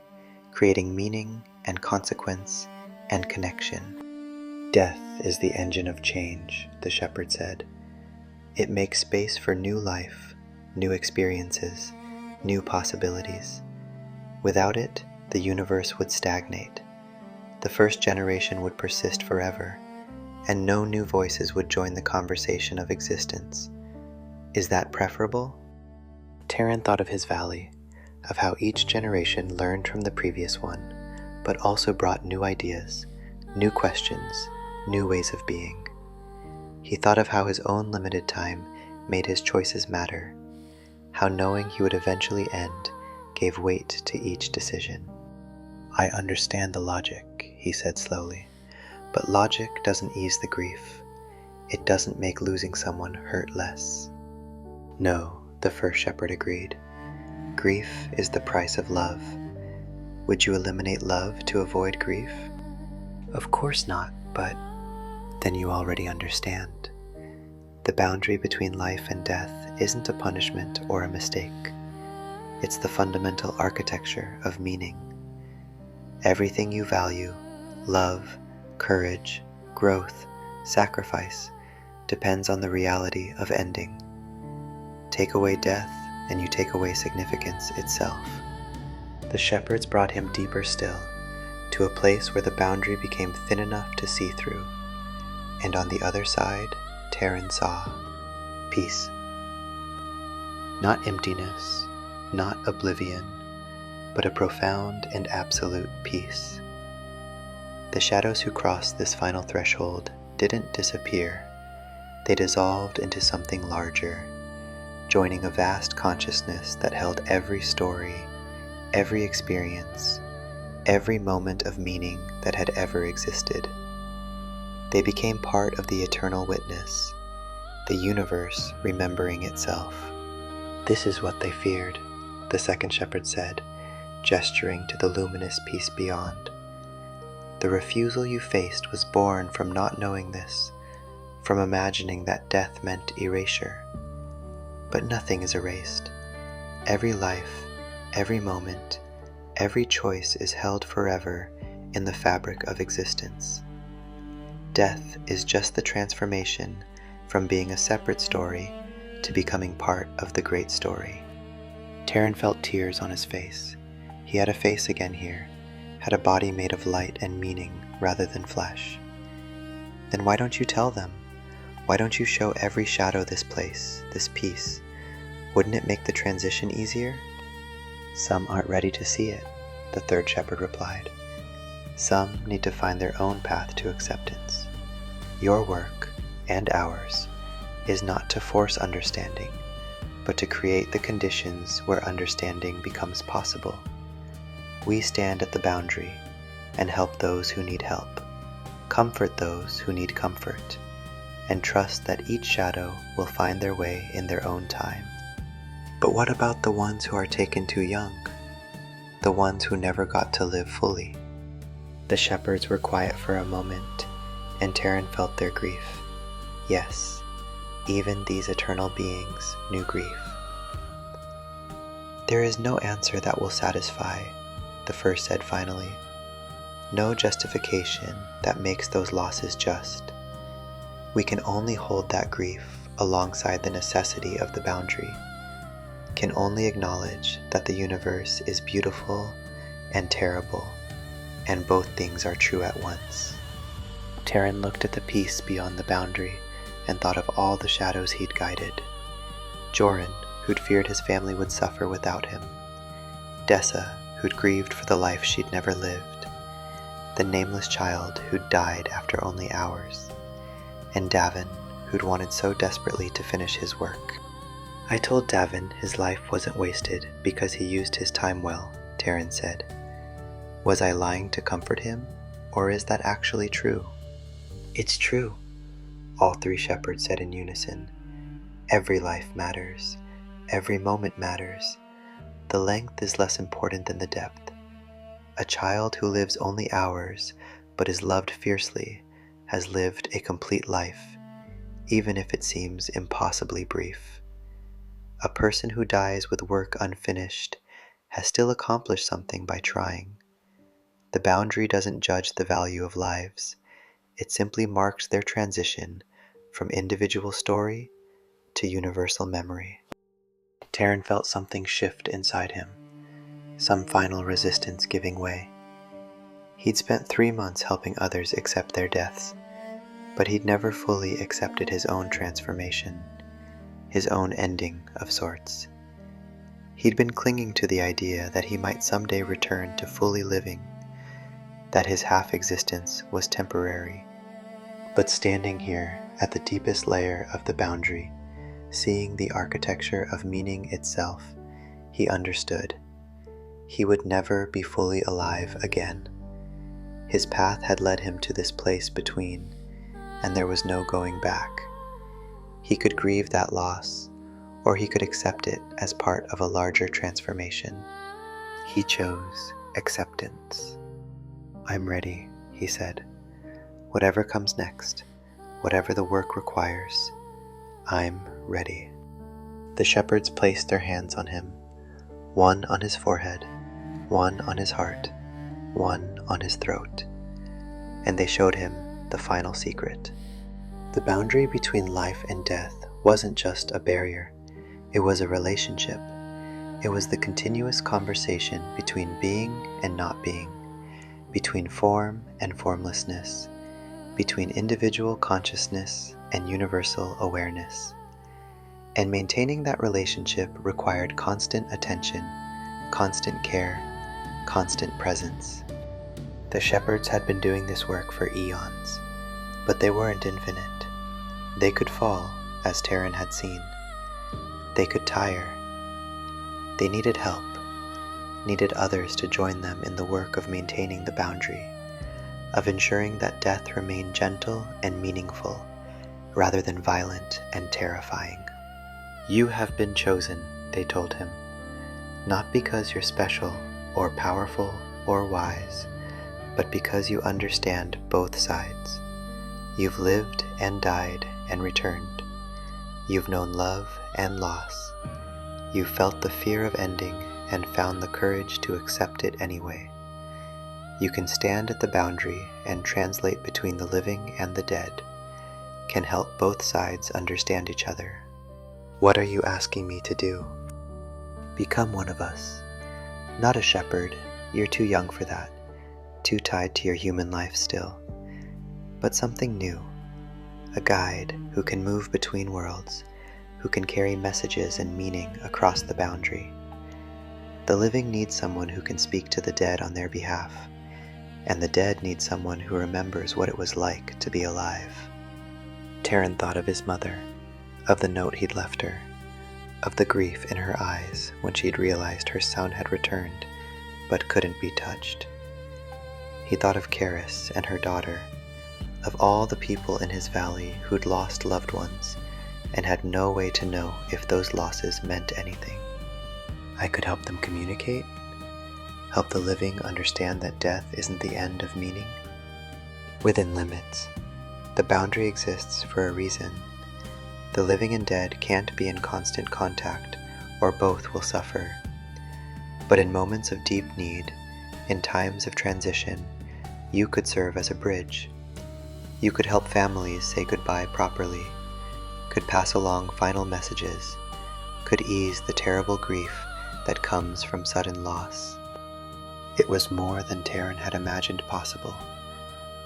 creating meaning and consequence and connection. "Death is the engine of change," the shepherd said. "It makes space for new life, new experiences, new possibilities. Without it, the universe would stagnate. The first generation would persist forever, and no new voices would join the conversation of existence. Is that preferable?" Taren thought of his valley, of how each generation learned from the previous one, but also brought new ideas, new questions, new ways of being. He thought of how his own limited time made his choices matter, how knowing he would eventually end gave weight to each decision. "I understand the logic," he said slowly, "but logic doesn't ease the grief. It doesn't make losing someone hurt less." "No," the first shepherd agreed. "Grief is the price of love. Would you eliminate love to avoid grief?" "Of course not, but..." "Then you already understand. The boundary between life and death isn't a punishment or a mistake. It's the fundamental architecture of meaning. Everything you value, love, courage, growth, sacrifice, depends on the reality of ending. Take away death, and you take away significance itself." The shepherds brought him deeper still, to a place where the boundary became thin enough to see through, and on the other side, Taren saw peace. Not emptiness, not oblivion, but a profound and absolute peace. The shadows who crossed this final threshold didn't disappear. They dissolved into something larger, joining a vast consciousness that held every story, every experience, every moment of meaning that had ever existed. They became part of the eternal witness, the universe remembering itself. "This is what they feared," the second shepherd said, gesturing to the luminous peace beyond. "The refusal you faced was born from not knowing this, from imagining that death meant erasure. But nothing is erased. Every life, every moment, every choice is held forever in the fabric of existence. Death is just the transformation from being a separate story to becoming part of the great story." Taren felt tears on his face. He had a face again here, had a body made of light and meaning rather than flesh. "Then why don't you tell them? Why don't you show every shadow this place, this peace? Wouldn't it make the transition easier?" "Some aren't ready to see it," the third shepherd replied. "Some need to find their own path to acceptance. Your work, and ours, is not to force understanding, but to create the conditions where understanding becomes possible. We stand at the boundary and help those who need help, comfort those who need comfort, and trust that each shadow will find their way in their own time." "But what about the ones who are taken too young? The ones who never got to live fully?" The shepherds were quiet for a moment, and Taren felt their grief. Yes, even these eternal beings knew grief. "There is no answer that will satisfy," the first said finally. "No justification that makes those losses just. We can only hold that grief alongside the necessity of the boundary, can only acknowledge that the universe is beautiful and terrible, and both things are true at once." Taren looked at the peace beyond the boundary and thought of all the shadows he'd guided. Joran, who'd feared his family would suffer without him, Dessa, who'd grieved for the life she'd never lived, the nameless child who'd died after only hours, and Davin, who'd wanted so desperately to finish his work. "I told Davin his life wasn't wasted because he used his time well," Taren said. "Was I lying to comfort him, or is that actually true?" "It's true," all three shepherds said in unison. "Every life matters. Every moment matters. The length is less important than the depth. A child who lives only hours, but is loved fiercely, has lived a complete life, even if it seems impossibly brief. A person who dies with work unfinished has still accomplished something by trying. The boundary doesn't judge the value of lives. It simply marks their transition from individual story to universal memory." Taren felt something shift inside him, some final resistance giving way. He'd spent 3 months helping others accept their deaths, but he'd never fully accepted his own transformation, his own ending of sorts. He'd been clinging to the idea that he might someday return to fully living, that his half-existence was temporary. But standing here at the deepest layer of the boundary, seeing the architecture of meaning itself, he understood. He would never be fully alive again. His path had led him to this place between, and there was no going back. He could grieve that loss, or he could accept it as part of a larger transformation. He chose acceptance. "I'm ready," he said. "Whatever comes next, whatever the work requires, I'm ready." The shepherds placed their hands on him, one on his forehead, one on his heart, one on his throat, and they showed him the final secret. The boundary between life and death wasn't just a barrier, it was a relationship. It was the continuous conversation between being and not being, between form and formlessness, between individual consciousness and universal awareness. And maintaining that relationship required constant attention, constant care, constant presence. The shepherds had been doing this work for eons, but they weren't infinite. They could fall, as Taren had seen. They could tire. They needed help, needed others to join them in the work of maintaining the boundary, of ensuring that death remained gentle and meaningful, rather than violent and terrifying. "You have been chosen," they told him, "not because you're special or powerful or wise, but because you understand both sides. You've lived and died and returned. You've known love and loss. You've felt the fear of ending and found the courage to accept it anyway. You can stand at the boundary and translate between the living and the dead, can help both sides understand each other. What are you asking me to do? Become one of us. Not a shepherd, you're too young for that, too tied to your human life still. But something new, a guide who can move between worlds, who can carry messages and meaning across the boundary. The living need someone who can speak to the dead on their behalf, and the dead need someone who remembers what it was like to be alive." Taren thought of his mother, of the note he'd left her, of the grief in her eyes when she'd realized her son had returned but couldn't be touched. He thought of Kavresh and her daughter, of all the people in his valley who'd lost loved ones and had no way to know if those losses meant anything. I could help them communicate, help the living understand that death isn't the end of meaning. Within limits, the boundary exists for a reason. The living and dead can't be in constant contact, or both will suffer. But in moments of deep need, in times of transition, you could serve as a bridge. You could help families say goodbye properly, could pass along final messages, could ease the terrible grief that comes from sudden loss. It was more than Taren had imagined possible,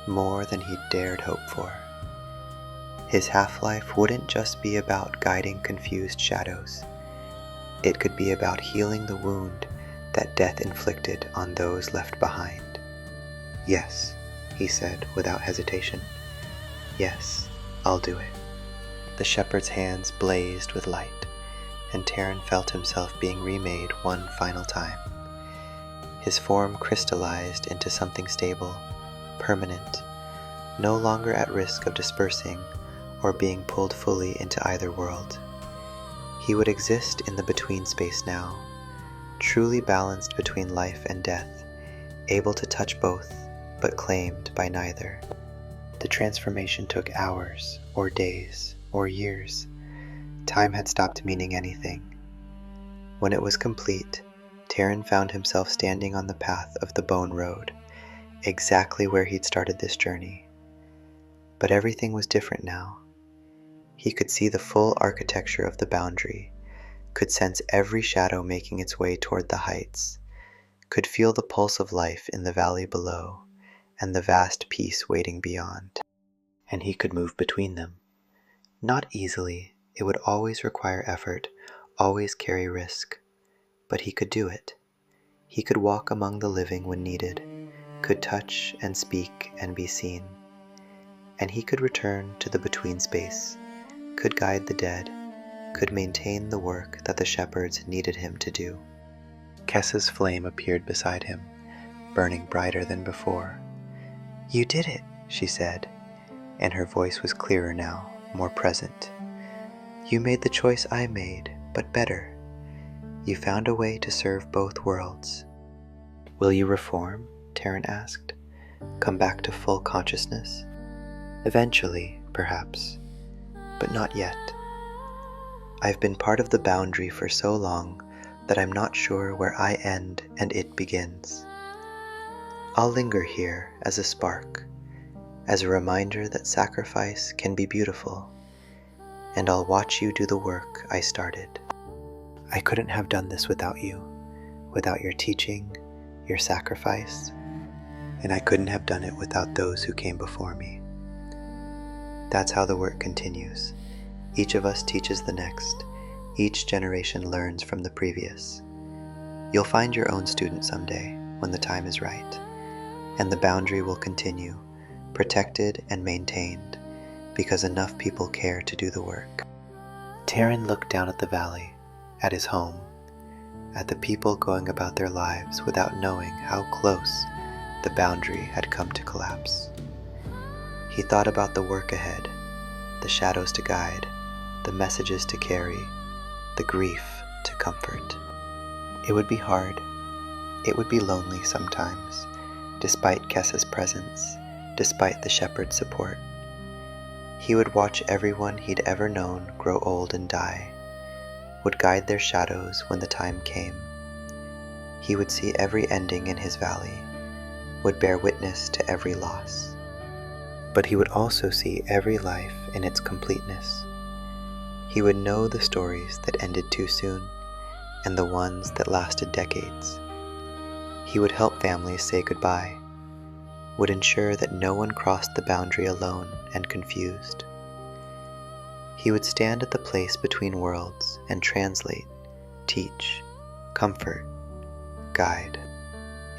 more than he'd dared hope for. His half-life wouldn't just be about guiding confused shadows. It could be about healing the wound that death inflicted on those left behind. "Yes," he said without hesitation. "Yes, I'll do it." The shepherd's hands blazed with light, and Taren felt himself being remade one final time. His form crystallized into something stable, permanent, no longer at risk of dispersing or being pulled fully into either world. He would exist in the between space now, truly balanced between life and death, able to touch both, but claimed by neither. The transformation took hours, or days, or years. Time had stopped meaning anything. When it was complete, Taren found himself standing on the path of the Bone Road, exactly where he'd started this journey. But everything was different now. He could see the full architecture of the boundary, could sense every shadow making its way toward the heights, could feel the pulse of life in the valley below, and the vast peace waiting beyond. And he could move between them. Not easily, it would always require effort, always carry risk. But he could do it. He could walk among the living when needed, could touch and speak and be seen. And he could return to the between space, could guide the dead, could maintain the work that the shepherds needed him to do. Kessa's flame appeared beside him, burning brighter than before. "You did it," she said, and her voice was clearer now, more present. "You made the choice I made, but better. You found a way to serve both worlds." "Will you reform?" Taren asked. "Come back to full consciousness?" "Eventually, perhaps, but not yet. I've been part of the boundary for so long that I'm not sure where I end and it begins. I'll linger here as a spark, as a reminder that sacrifice can be beautiful, and I'll watch you do the work I started. I couldn't have done this without you, without your teaching, your sacrifice, and I couldn't have done it without those who came before me." That's how the work continues. Each of us teaches the next. Each generation learns from the previous. You'll find your own student someday, when the time is right, and the boundary will continue, protected and maintained, because enough people care to do the work. Taren looked down at the valley, at his home, at the people going about their lives without knowing how close the boundary had come to collapse. He thought about the work ahead, the shadows to guide, the messages to carry, the grief to comfort. It would be hard. It would be lonely sometimes, despite Kessa's presence, despite the shepherd's support. He would watch everyone he'd ever known grow old and die, would guide their shadows when the time came. He would see every ending in his valley, would bear witness to every loss. But he would also see every life in its completeness. He would know the stories that ended too soon, and the ones that lasted decades. He would help families say goodbye, would ensure that no one crossed the boundary alone and confused. He would stand at the place between worlds and translate, teach, comfort, guide.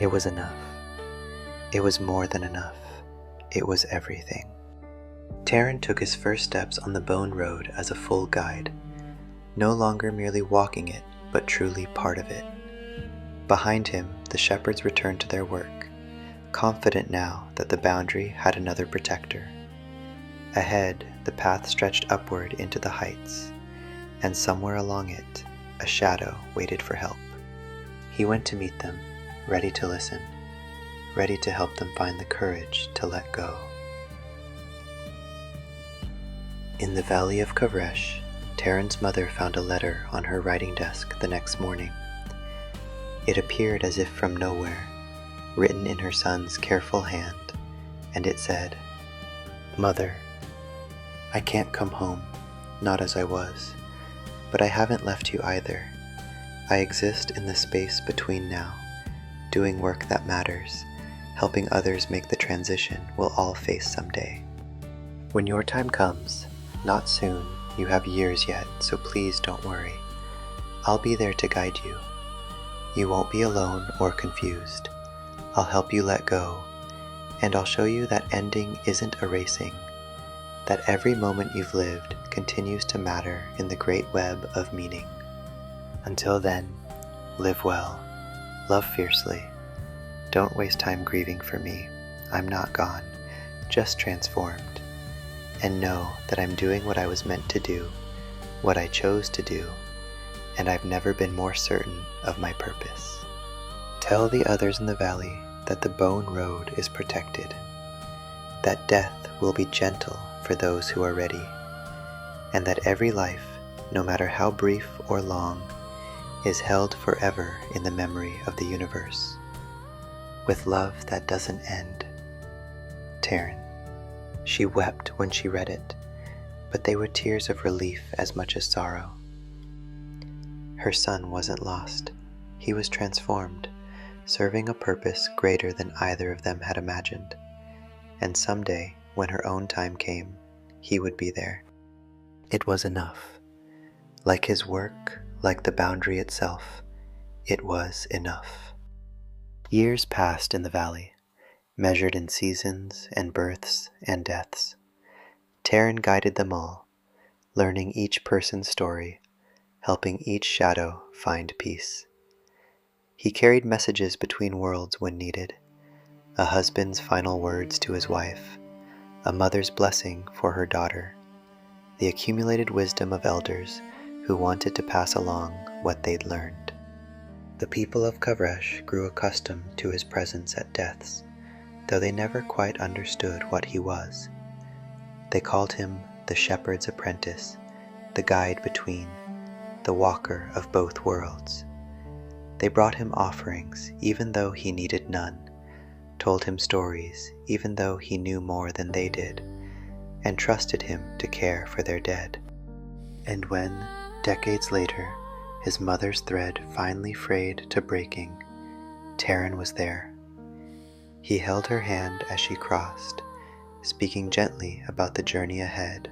It was enough. It was more than enough. It was everything. Taren took his first steps on the Bone Road as a full guide, no longer merely walking it, but truly part of it. Behind him, the shepherds returned to their work, confident now that the boundary had another protector. Ahead, the path stretched upward into the heights, and somewhere along it, a shadow waited for help. He went to meet them, ready to listen, ready to help them find the courage to let go. In the valley of Kavresh, Taren's mother found a letter on her writing desk the next morning. It appeared as if from nowhere, written in her son's careful hand, and it said, "Mother, I can't come home, not as I was, but I haven't left you either. I exist in the space between now, doing work that matters, helping others make the transition we'll all face someday. When your time comes, not soon, you have years yet, so please don't worry. I'll be there to guide you. You won't be alone or confused. I'll help you let go, and I'll show you that ending isn't erasing, that every moment you've lived continues to matter in the great web of meaning. Until then, live well, love fiercely. Don't waste time grieving for me. I'm not gone, just transformed. And know that I'm doing what I was meant to do, what I chose to do, and I've never been more certain of my purpose. Tell the others in the valley that the Bone Road is protected, that death will be gentle for those who are ready, and that every life, no matter how brief or long, is held forever in the memory of the universe, with love that doesn't end. Taren. She wept when she read it, but they were tears of relief as much as sorrow. Her son wasn't lost. He was transformed, serving a purpose greater than either of them had imagined. And someday, when her own time came, he would be there. It was enough. Like his work, like the boundary itself, it was enough. Years passed in the valley, measured in seasons and births and deaths. Taren guided them all, learning each person's story, helping each shadow find peace. He carried messages between worlds when needed, a husband's final words to his wife, a mother's blessing for her daughter, the accumulated wisdom of elders who wanted to pass along what they'd learned. The people of Kavresh grew accustomed to his presence at deaths, though they never quite understood what he was. They called him the shepherd's apprentice, the guide between, the walker of both worlds. They brought him offerings even though he needed none, told him stories even though he knew more than they did, and trusted him to care for their dead. And when, decades later, his mother's thread finally frayed to breaking, Taren was there. He held her hand as she crossed, speaking gently about the journey ahead,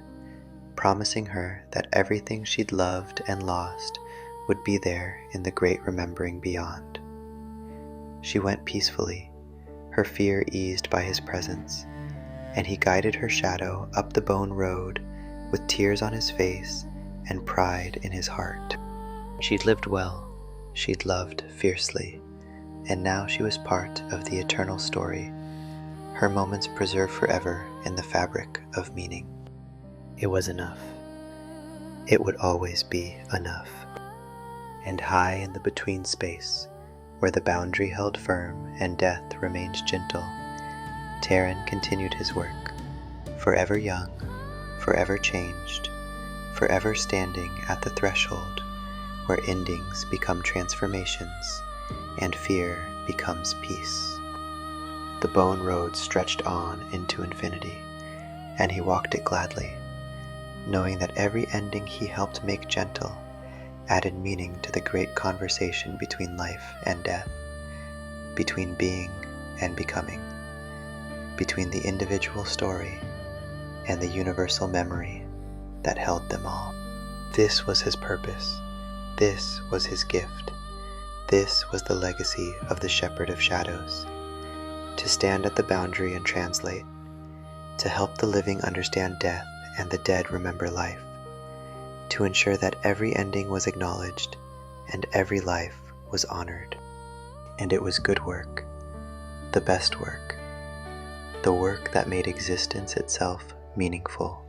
promising her that everything she'd loved and lost would be there in the great remembering beyond. She went peacefully, her fear eased by his presence, and he guided her shadow up the Bone Road with tears on his face and pride in his heart. She'd lived well, she'd loved fiercely, and now she was part of the eternal story, her moments preserved forever in the fabric of meaning. It was enough. It would always be enough. And high in the between space, where the boundary held firm and death remained gentle, Taren continued his work, forever young, forever changed, forever standing at the threshold where endings become transformations and fear becomes peace. The Bone Road stretched on into infinity, and he walked it gladly, knowing that every ending he helped make gentle added meaning to the great conversation between life and death, between being and becoming, between the individual story and the universal memory that held them all. This was his purpose. This was his gift. This was the legacy of the Shepherd of Shadows, to stand at the boundary and translate, to help the living understand death and the dead remember life, to ensure that every ending was acknowledged and every life was honored. And it was good work, the best work, the work that made existence itself meaningful.